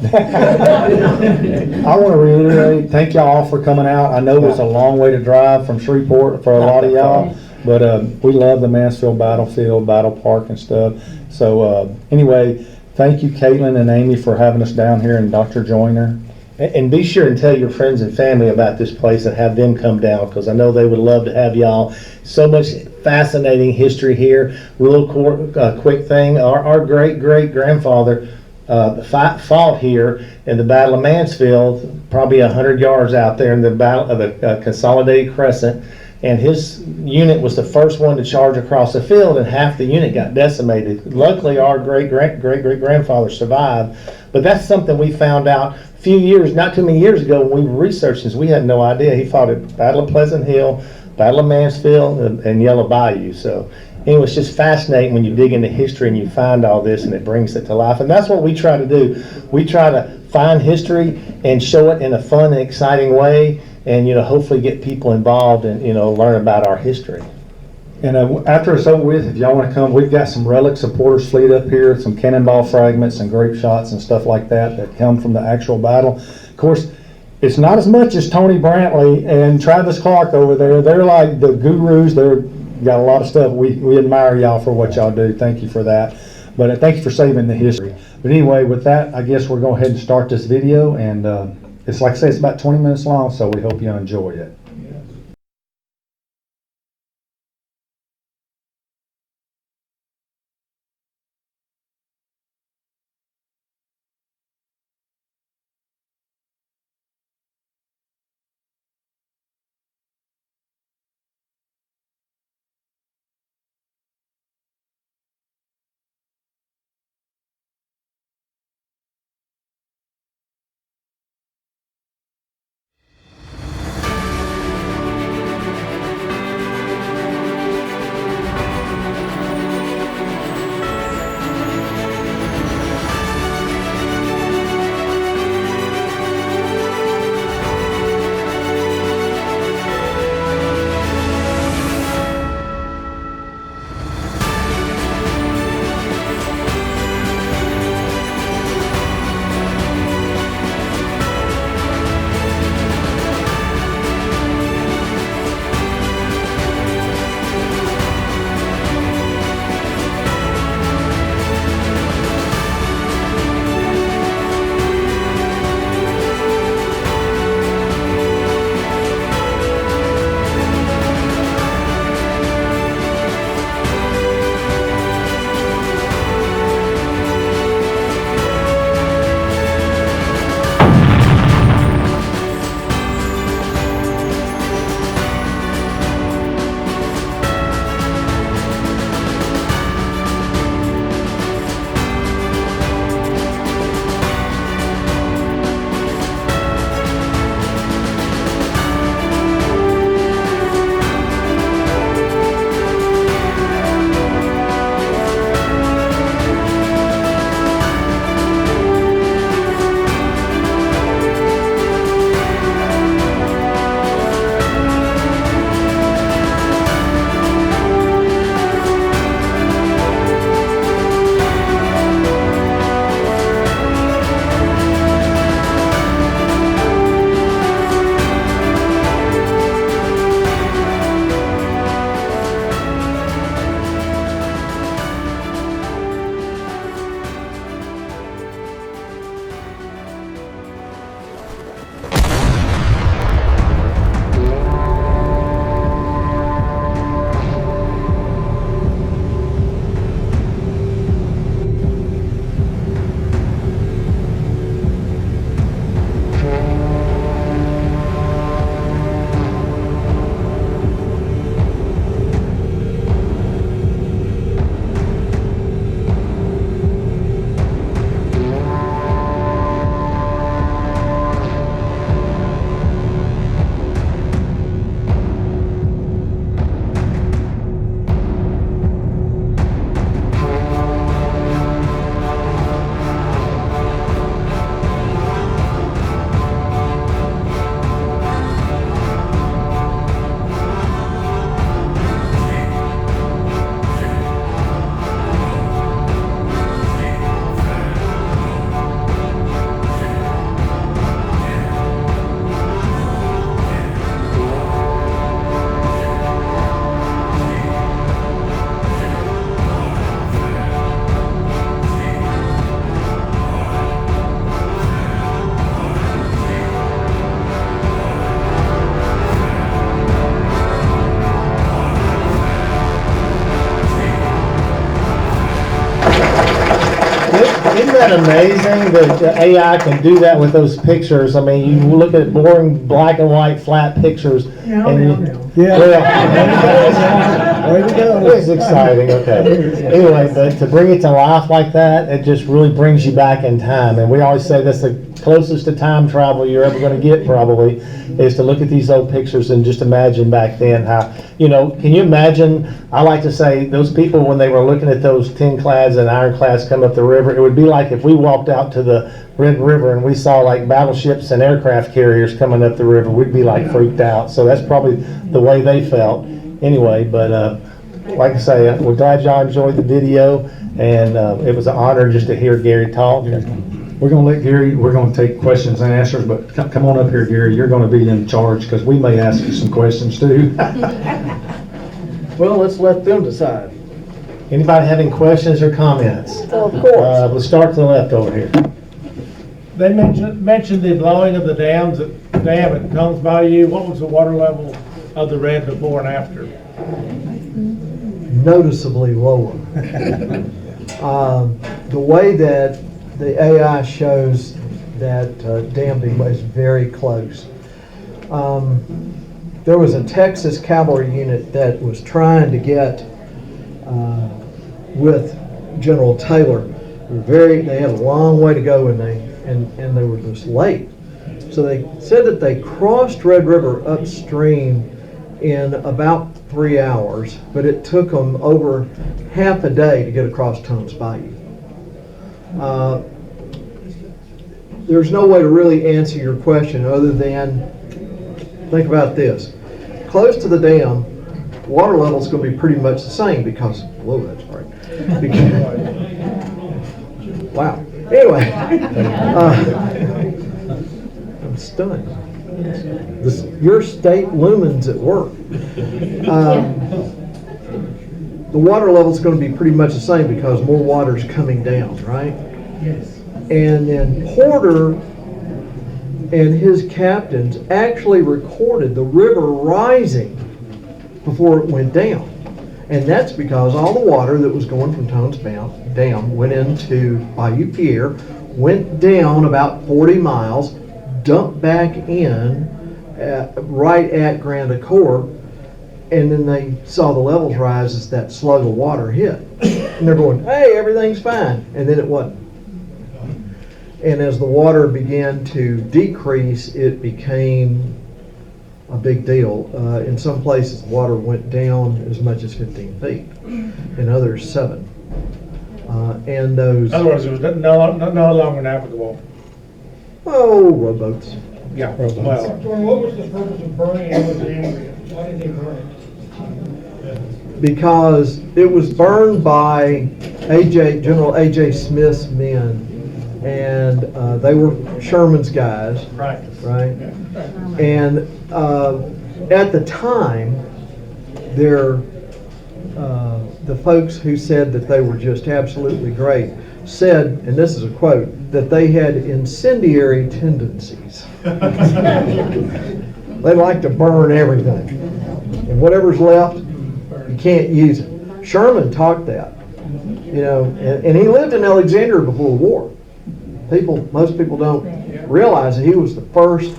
I want to reiterate, thank y'all for coming out. I know it's a long way to drive from Shreveport for a lot of y'all, but we love the Mansfield Battlefield, Battle Park and stuff. So anyway, thank you, Caitlin and Amy, for having us down here, and Dr. Joyner. And be sure and tell your friends and family about this place and have them come down, because I know they would love to have y'all. So much fascinating history here. Real quick thing, our great-great-grandfather fought here in the Battle of Mansfield, probably 100 yards out there in the Battle of the Consolidated Crescent. And his unit was the first one to charge across the field, and half the unit got decimated. Luckily, our great-great-great-grandfather survived. But that's something we found out not too many years ago when we researched this. We had no idea. He fought at Battle of Pleasant Hill, Battle of Mansfield, and Yellow Bayou. So anyway, it's just fascinating when you dig into history and you find all this, and it brings it to life. And that's what we try to do. We try to find history and show it in a fun and exciting way, and hopefully get people involved and learn about our history. And after it's over with, if y'all want to come, we've got some relic supporters fleet up here, some cannonball fragments and grape shots and stuff like that come from the actual battle. Of course, it's not as much as Tony Brantley and Travis Clark over there. They're like the gurus. They're got a lot of stuff. We admire y'all for what y'all do. Thank you for that. But thank you for saving the history. But anyway, with that, I guess we're going to go ahead and start this video. And it's like I say, it's about 20 minutes long, so we hope you enjoy it. that amazing that the AI can do that with those pictures? I mean, you look at boring black and white flat pictures. No, and no, you- no. Yeah. Well, There we go. it's exciting, okay. Anyway, but to bring it to life like that, it just really brings you back in time. And we always say that's the closest to time travel you're ever going to get, probably, is to look at these old pictures and just imagine back then how, can you imagine, I like to say, those people when they were looking at those Tinclads and Ironclads come up the river, it would be like if we walked out to the Red River and we saw like battleships and aircraft carriers coming up the river, we'd be like freaked out. So that's probably the way they felt. Anyway, but like I say, we're glad y'all enjoyed the video, and it was an honor just to hear Gary talk. We're gonna let Gary, we're gonna take questions and answers, but come on up here, Gary, you're gonna be in charge, because we may ask you some questions too. Well, let's let them decide. Anybody having questions or comments? Of course. Let's start to the left over here. They mentioned the blowing of the dams at Combs Bayou. What was the water level of the red before and after? Noticeably lower. The way that the AI shows that damming was very close. There was a Texas cavalry unit that was trying to get with General Taylor. They had a long way to go, and they were just late. So they said that they crossed Red River upstream in about 3 hours, but it took them over half a day to get across Combs Bayou. There's no way to really answer your question other than think about this. Close to the dam, water level is going to be pretty much the same because, wow. Anyway, I'm stunned. Your state lumens at work. The water level is going to be pretty much the same because more water is coming down, right? Yes. And then Porter and his captains actually recorded the river rising before it went down. And that's because all the water that was going from Combs Dam went into Bayou Pierre, went down about 40 miles, dumped back in right at Grand Ecore, and then they saw the levels rise as that slug of water hit. And they're going, hey, everything's fine. And then it wasn't. And as the water began to decrease, it became a big deal. In some places, the water went down as much as 15 feet. In others, 7. And those, In other words, it was no longer navigable. rowboats. Yeah. Well, What was the purpose of burning Alexandria? Why did they burn it? Because it was burned by General A.J. Smith's men, and they were Sherman's guys, right. right? And at the time, the folks who said that they were just absolutely great said, and this is a quote, that they had incendiary tendencies. They like to burn everything. And whatever's left, you can't use it. Sherman taught that, and he lived in Alexandria before the war. Most people don't realize that he was the first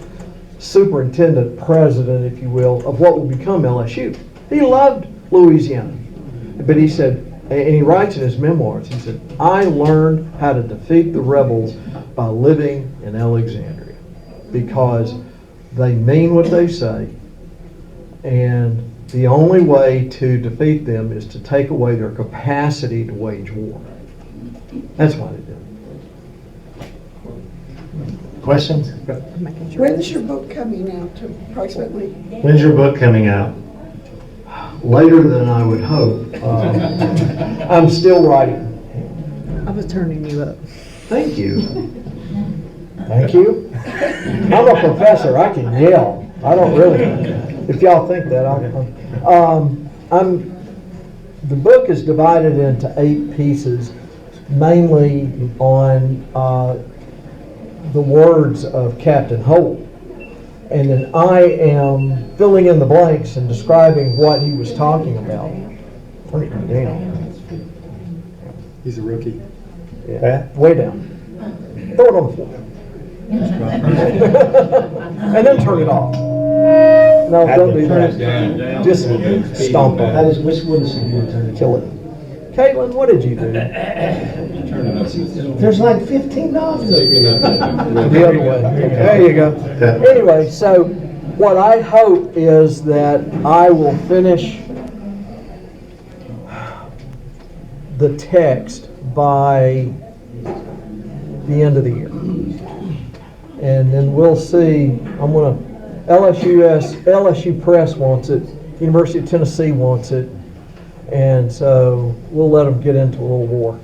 superintendent, president, if you will, of what would become LSU. He loved Louisiana. But he said, and he writes in his memoirs, he said, I learned how to defeat the rebels by living in Alexandria because they mean what they say, and the only way to defeat them is to take away their capacity to wage war. That's why they did it. Questions? When's your book coming out, approximately? When's your book coming out? Later than I would hope. I'm still writing. I was turning you up. Thank you. Thank you. I'm a professor. I can yell. I don't really. If y'all think that, the book is divided into 8 pieces, mainly on the words of Captain Holt. And then I am filling in the blanks and describing what he was talking about. Turn it down. He's a rookie. Yeah, way down. Throw it on the floor. And then turn it off. No, don't do that. Just stomp on it. Which one is it? Kill it. Caitlin, what did you do? There's like 15 knobs up here. The other way. There you go. Anyway, so what I hope is that I will finish the text by the end of the year. And then we'll see, LSU Press wants it, University of Tennessee wants it, and so we'll let them get into a little war.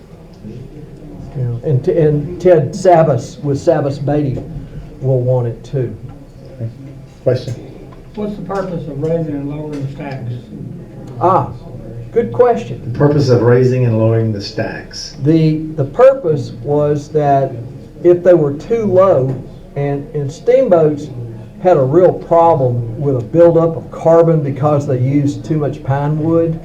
You know, and Ted Sabbas with Sabbas Beatty will want it too. Question? What's the purpose of raising and lowering the stacks? Good question. The purpose of raising and lowering the stacks. The purpose was that if they were too low, and steamboats had a real problem with a buildup of carbon because they used too much pine wood,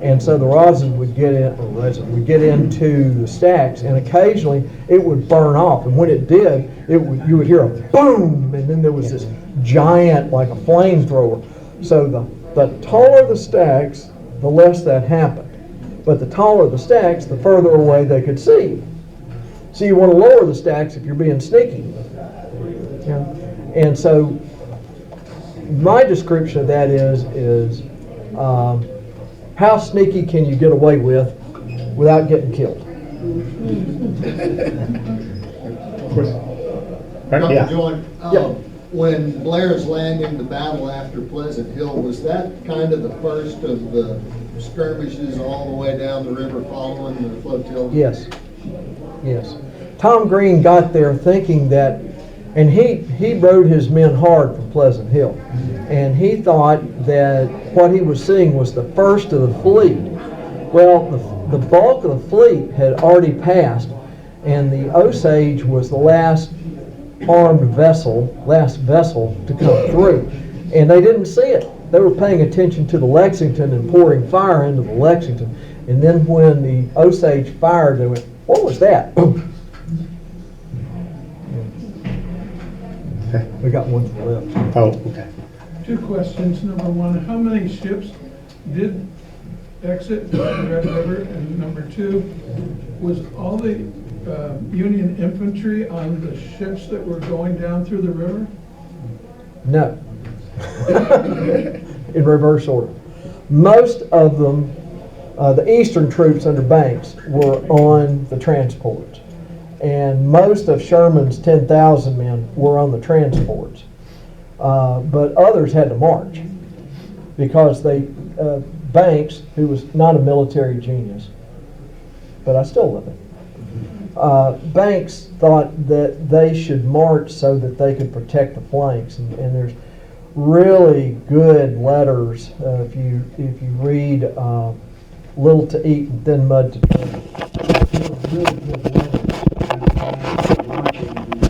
and so the rosin would get into the stacks, and occasionally it would burn off, and when it did, you would hear a boom, and then there was this giant, like a flamethrower. So the taller the stacks, the less that happened. But the taller the stacks, the further away they could see. So you want to lower the stacks if you're being sneaky. Yeah. And so my description of that is how sneaky can you get away with without getting killed? Yeah. John, Yep. when Blair's landing the battle after Pleasant Hill, was that kind of the first of the skirmishes all the way down the river following the flotilla? Yes. Yes. Tom Green got there thinking that, and he rode his men hard from Pleasant Hill, and he thought that what he was seeing was the first of the fleet. Well, the bulk of the fleet had already passed, and the Osage was the last armed vessel, to come through, and they didn't see it. They were paying attention to the Lexington and pouring fire into the Lexington, and then when the Osage fired, they went, "What was that?" Boom. We got one to the left. Oh, okay. Two questions. Number one, how many ships did exit the Red River? And number two, was all the Union infantry on the ships that were going down through the river? No. In reverse order. Most of them, the eastern troops under Banks, were on the transports. And most of Sherman's 10,000 men were on the transports. But others had to march because Banks, who was not a military genius, but I still love him, Banks thought that they should march so that they could protect the flanks. And there's really good letters if you read Little to Eat and Thin Mud to Drink. Really good letters.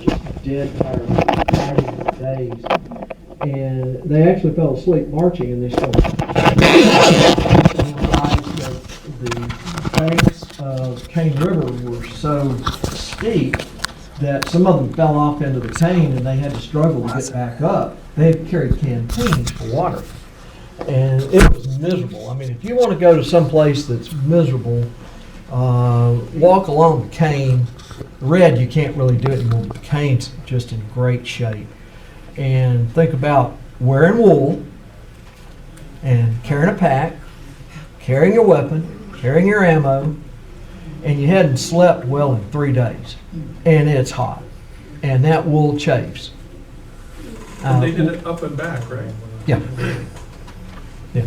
Just dead tired, fighting for days, and they actually fell asleep marching, and they started. The banks of Cane River were so steep that some of them fell off into the cane, and they had to struggle to get back up. They had carried canteens for water, and it was miserable. I mean, if you want to go to some place that's miserable, walk along the cane. Red, you can't really do it anymore, but the cane's just in great shape. And think about wearing wool and carrying a pack, carrying your weapon, carrying your ammo, and you hadn't slept well in 3 days. And it's hot. And that wool chafes. And they did it up and back, right? Yeah. Yeah.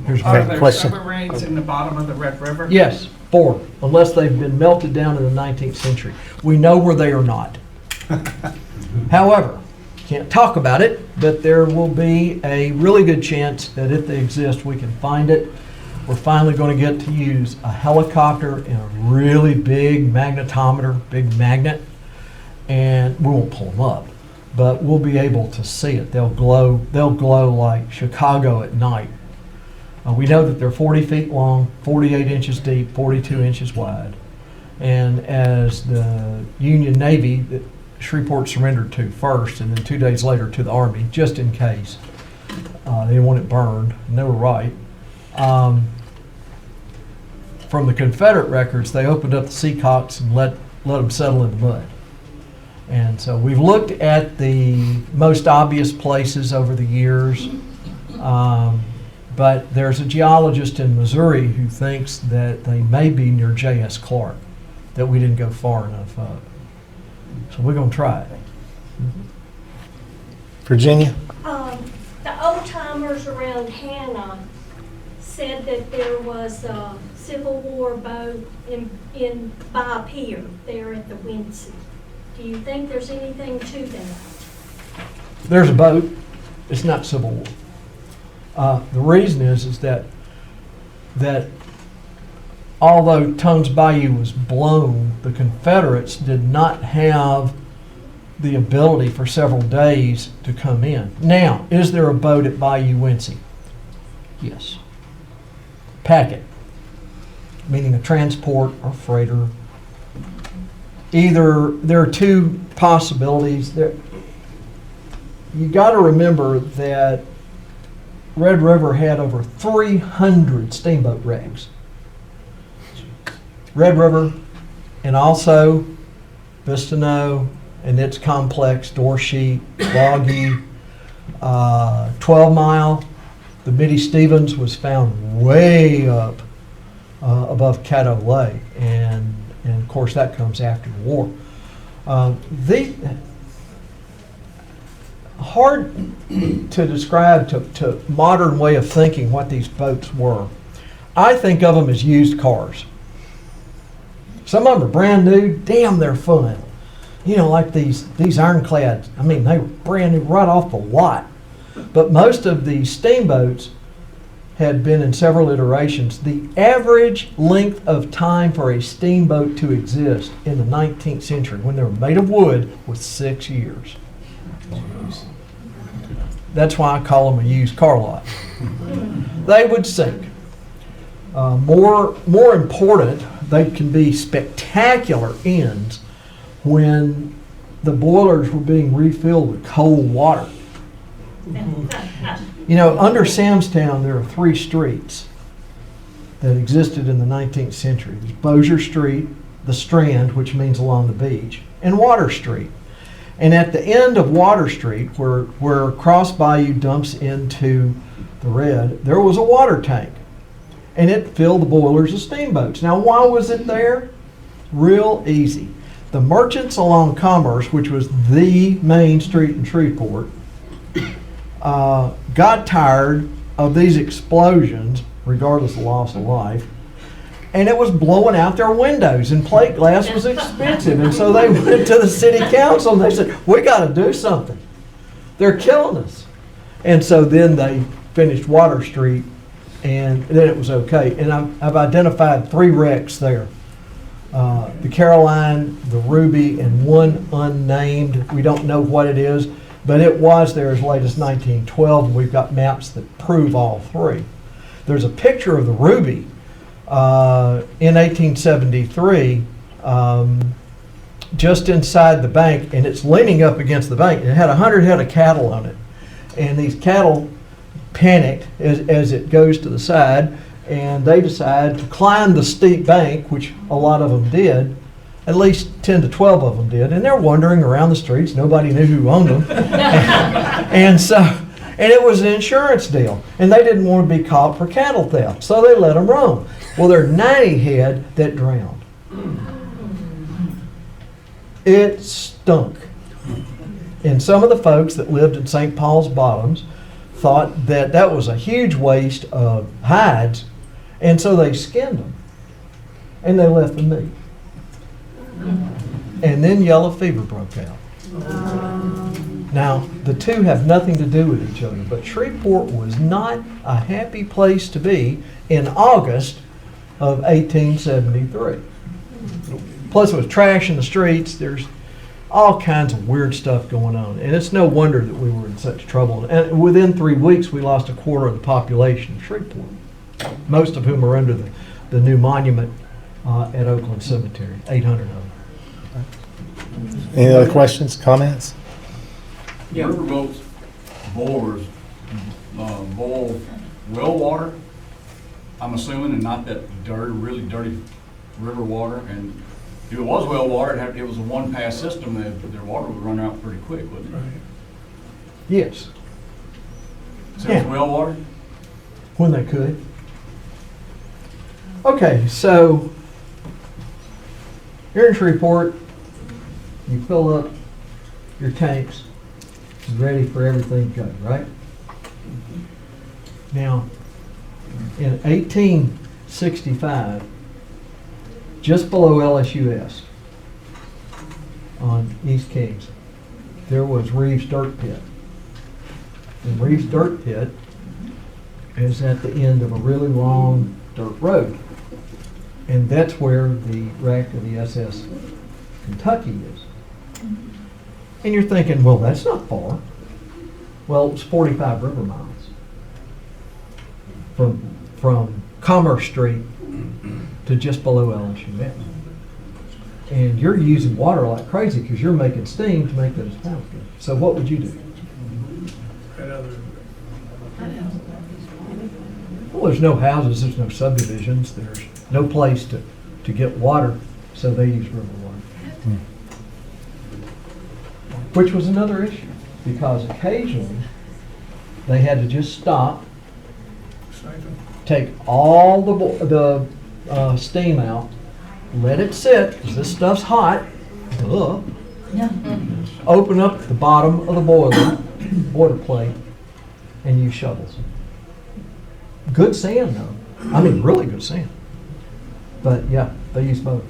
Here's Are my there question. submarines in the bottom of the Red River? Yes, 4, unless they've been melted down in the 19th century. We know where they are not. However, can't talk about it, but there will be a really good chance that if they exist, we can find it. We're finally going to get to use a helicopter and a really big magnetometer, big magnet, and we won't pull them up, but we'll be able to see it. They'll glow like Chicago at night. We know that they're 40 feet long, 48 inches deep, 42 inches wide, And as the Union Navy, that Shreveport surrendered to first, and then 2 days later to the Army, just in case. They didn't want it burned, and they were right. From the Confederate records, they opened up the Seacocks and let them settle in the mud. And so we've looked at the most obvious places over the years, but there's a geologist in Missouri who thinks that they may be near J.S. Clark, that we didn't go far enough up. So we're going to try it. Virginia? The old timers around Hannah said that there was a Civil War boat in by a pier there at the Windsor. Do you think there's anything to that? There's a boat. It's not Civil War. The reason is that although Tones Bayou was blown, the Confederates did not have the ability for several days to come in. Now, is there a boat at Bayou Wincy? Yes. Packet, meaning a transport or freighter. Either, there are two possibilities. You got to remember that Red River had over 300 steamboat wrecks. Red River, and also Vistano and its complex, Dorsey, Boggy, 12 Mile. The Mitty Stevens was found way up above Caddo Lake, and of course that comes after the war. Hard to describe to modern way of thinking what these boats were. I think of them as used cars. Some of them are brand new. Damn, they're fun. You know, like these Ironclads. I mean, they were brand new right off the lot. But most of these steamboats had been in several iterations. The average length of time for a steamboat to exist in the 19th century, when they were made of wood, was 6 years. That's why I call them a used car lot. They would sink. More important, they can be spectacular ends when the boilers were being refilled with cold water. You know, under Samstown, there are 3 streets that existed in the 19th century. There's Bossier Street, the Strand, which means along the beach, and Water Street. And at the end of Water Street, where Cross Bayou dumps into the Red, there was a water tank. And it filled the boilers of steamboats. Now, why was it there? Real easy. The merchants along Commerce, which was the main street in Shreveport, got tired of these explosions, regardless of loss of life, and it was blowing out their windows, and plate glass was expensive. And so they went to the city council and they said, we got to do something. They're killing us. And so then they finished Water Street, and then it was okay. And I've identified 3 wrecks there. The Caroline, the Ruby, and one unnamed. We don't know what it is, but it was there as late as 1912, and we've got maps that prove all 3. There's a picture of the Ruby in 1873 just inside the bank, and it's leaning up against the bank. It had 100 head of cattle on it, and these cattle panicked as it goes to the side, and they decide to climb the steep bank, which a lot of them did. At least 10 to 12 of them did, and they're wandering around the streets. Nobody knew who owned them. And it was an insurance deal, and they didn't want to be caught for cattle theft, so they let them roam. Well, there are 90 head that drowned. It stunk. And some of the folks that lived in St. Paul's Bottoms thought that that was a huge waste of hides, and so they skinned them, and they left the meat. And then yellow fever broke out. Now, the two have nothing to do with each other, but Shreveport was not a happy place to be in August of 1873. Plus, it was trash in the streets. There's all kinds of weird stuff going on. And it's no wonder that we were in such trouble. And within 3 weeks, we lost a quarter of the population of Shreveport, most of whom are under the new monument at Oakland Cemetery, 800 of them. Any other questions, comments? Riverboats, boilers, boil well water, I'm assuming, and not that dirty, really dirty river water. And if it was well water, it was a one-pass system, their water would run out pretty quick, wouldn't it? Yes, So it's well water? when they could. Okay, so your entry report, you fill up your tanks, it's ready for everything to go, right? Now, in 1865, just below LSUS on East Kings, there was Reeves Dirt Pit. And Reeves Dirt Pit is at the end of a really long dirt road. And that's where the wreck of the SS Kentucky is. And you're thinking, well, that's not far. Well, it's 45 river miles from Commerce Street to just below LSUS. And you're using water like crazy because you're making steam to make those pounds good. So what would you do? Well, there's no houses, there's no subdivisions, there's no place to get water, so they use river water. Which was another issue, because occasionally they had to just stop, take all the steam out, let it sit, because this stuff's hot, open up the bottom of the boiler plate, and use shovels. Good sand, though. I mean, really good sand. But yeah, they use both.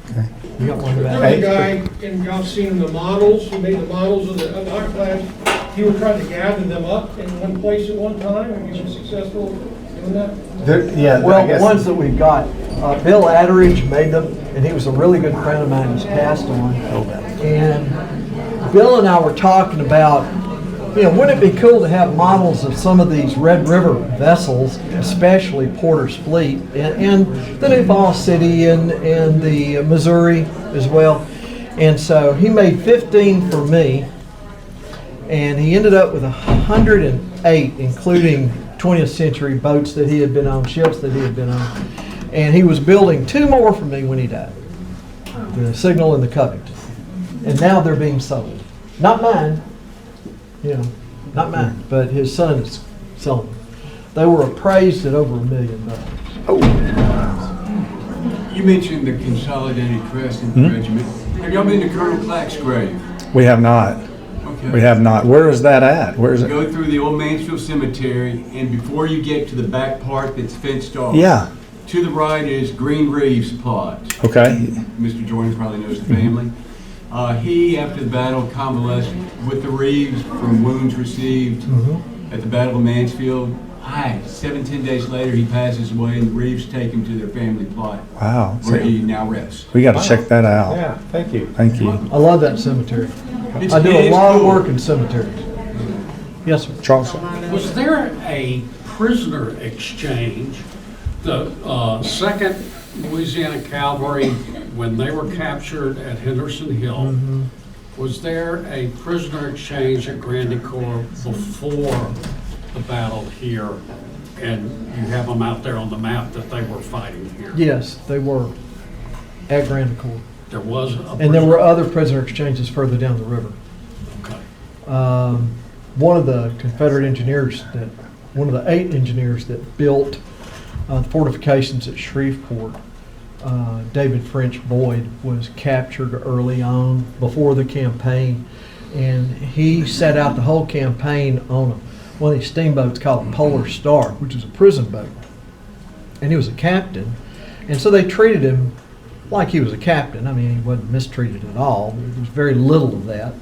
Okay. You got one of There was a guy, and y'all seen the models, he made the models of the Ironclads. He was trying to gather them up in one place at one time, and he was successful doing that? Well, the ones that we've got, Bill Atteridge made them, and he was a really good friend of mine who's passed on. And Bill and I were talking about, wouldn't it be cool to have models of some of these Red River vessels, especially Porter's Fleet, and the New Falls City and the Missouri as well. And so he made 15 for me, and he ended up with 108, including 20th century boats that he had been on, ships that he had been on. And he was building 2 more for me when he died, the Signal and the Covington. And now they're being sold. Not mine. Not mine, but his son is selling them. They were appraised at over $1 million. You mentioned the Consolidated Crescent Regiment. Have y'all been to Colonel Clack's grave? We have not. Okay. We have not. Where is that at? Where is it? Go through the old Mansfield Cemetery, and before you get to the back part that's fenced off, Yeah. to the right is Green Reeves' plot. Okay. Mr. Jordan probably knows the family. He, after the battle, convalesced with the Reeves from wounds received at the Battle of Mansfield. 7-10 days later, he passes away, and the Reeves take him to their family plot, Wow. where he now rests. We got to check that out. Yeah, thank you. Thank you. I love that cemetery. It's- I do it a is lot of cool. work in cemeteries. Yes, sir. Charles? Was there a prisoner exchange? The 2nd Louisiana Cavalry, when they were captured at Henderson Hill, was there a prisoner exchange at Grand Ecore before the battle here? And you have them out there on the map that they were fighting here? Yes, they were at Grand Ecore. There was a And there were other prisoner exchanges further down the river. Okay. One of the Confederate engineers one of the 8 engineers that built fortifications at Shreveport, David French Boyd, was captured early on before the campaign, and he set out the whole campaign on one of these steamboats called the Polar Star, which is a prison boat, and he was a captain, and so they treated him like he was a captain. I mean, he wasn't mistreated at all. There was very little of that.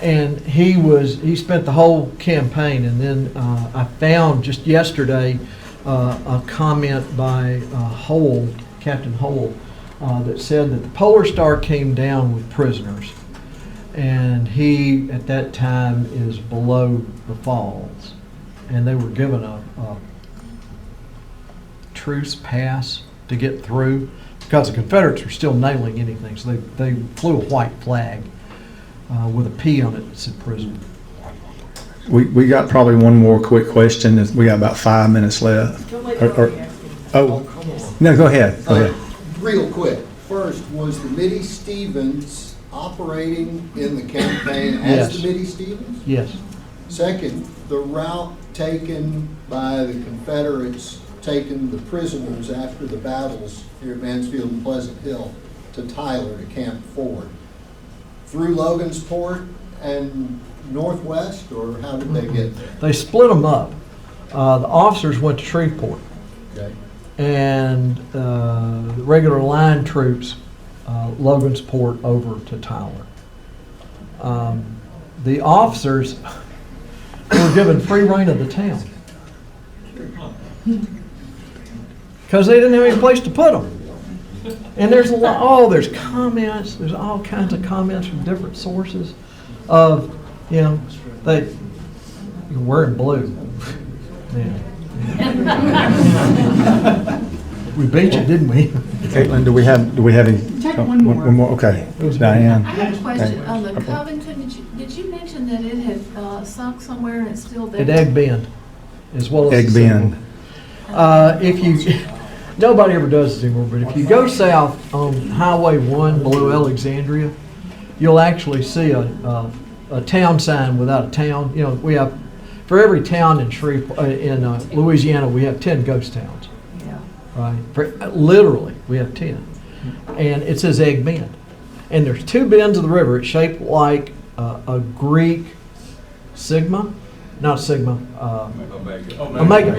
And he spent the whole campaign, and then I found just yesterday a comment by Captain Hole, that said that the Polar Star came down with prisoners, and he at that time is below the falls, and they were given a truce pass to get through because the Confederates were still nailing anything. So they flew a white flag with a P on it that said prisoner. We got probably one more quick question. We got about 5 minutes left. No, go ahead. Go ahead. Real quick. First, was the Mitty Stevens operating in the campaign as Yes. the Mitty Stevens? Yes. Second, the route taken by the Confederates, taking the prisoners after the battles here at Mansfield and Pleasant Hill to Tyler to Camp Ford, through Logansport and northwest, or how did they get there? They split them up. The officers went to Shreveport. Okay. And the regular line troops, Logansport over to Tyler. The officers were given free reign of the town because they didn't have any place to put them. And there's a lot. There's comments. There's all kinds of comments from different sources of, you're wearing blue. Man. We beat you, didn't we? Caitlin, do we have any? Take one more. One more, okay. Diane. I have a question. Okay. On the Covington, did you mention that it had sunk somewhere and it's still there? At Egg Bend, as well as Egg Bend. Nobody ever does this anymore, but if you go south on Highway 1 below Alexandria, you'll actually see a town sign without a town. We have, for every town in Louisiana, we have 10 ghost towns. Yeah. Right? Literally, we have 10. And it says Egg Bend. And there's two bends of the river. It's shaped like a Greek sigma, not sigma, omega.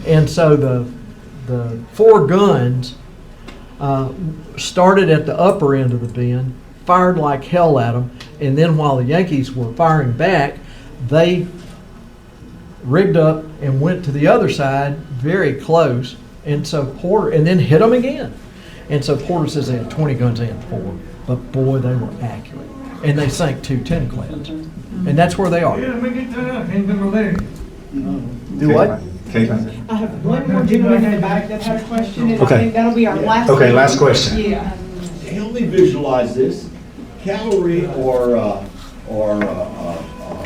And so the four guns started at the upper end of the bend, fired like hell at them, and then while the Yankees were firing back, they rigged up and went to the other side very close, and so Porter, and then hit them again. And so Porter says they had 20 guns and 4, but boy, they were accurate. And they sank 2 Tinclads. And that's where they are. Yeah, let me get that up, ain't gonna let it. Do what? Caitlin. I have one more gentleman in the back that has a question, and I Okay. think that'll be our last. Okay, last question. Yeah. Help me visualize this. Cavalry or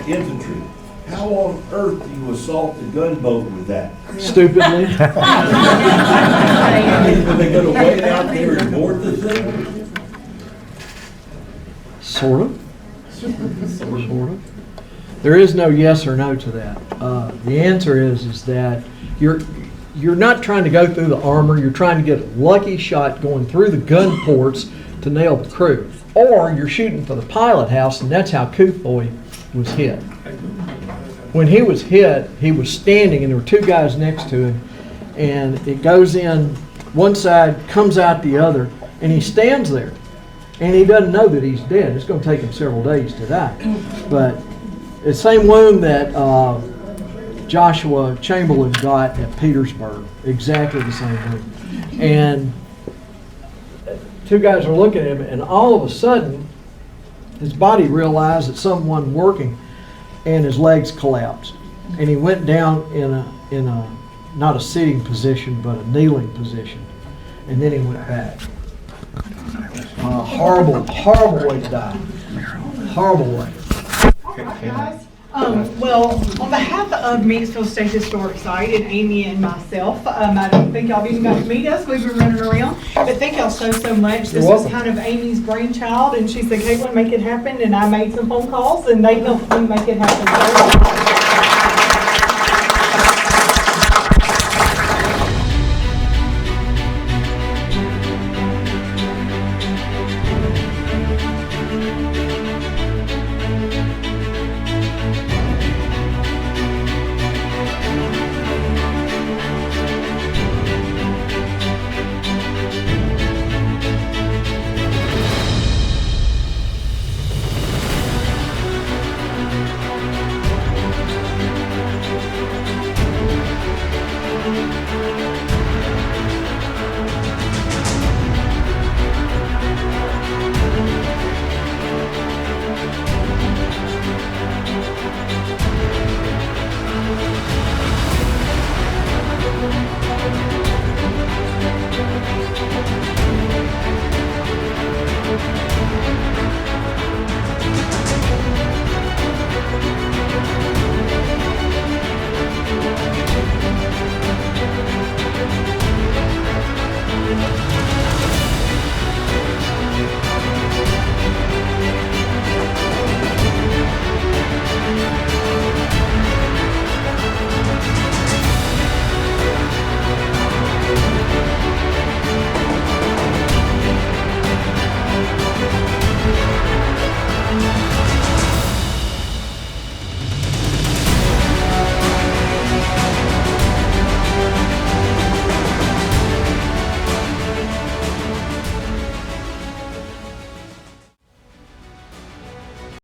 infantry. How on earth do you assault the gunboat with that? Stupidly. Are they going to wait out there and board the thing? Sort of. Sort of. There is no yes or no to that. The answer is that you're not trying to go through the armor. You're trying to get a lucky shot going through the gun ports to nail the crew. Or you're shooting for the pilot house, and that's how Koothboy was hit. When he was hit, he was standing, and there were 2 guys next to him, and it goes in one side, comes out the other, and he stands there. And he doesn't know that he's dead. It's going to take him several days to die. But the same wound that Joshua Chamberlain got at Petersburg, exactly the same wound. And 2 guys are looking at him, and all of a sudden, his body realized that someone working, and his legs collapsed. And he went down in a not a sitting position, but a kneeling position. And then he went back. Horrible way to die. Horrible way. Guys, well, on behalf of Mansfield State Historic Site and Amy and myself, I don't think y'all even got to meet us. We've been running around, but thank y'all so much. This was kind of Amy's brainchild, and she said, "Caitlin, make it happen." And I made some phone calls, and they helped me make it happen. So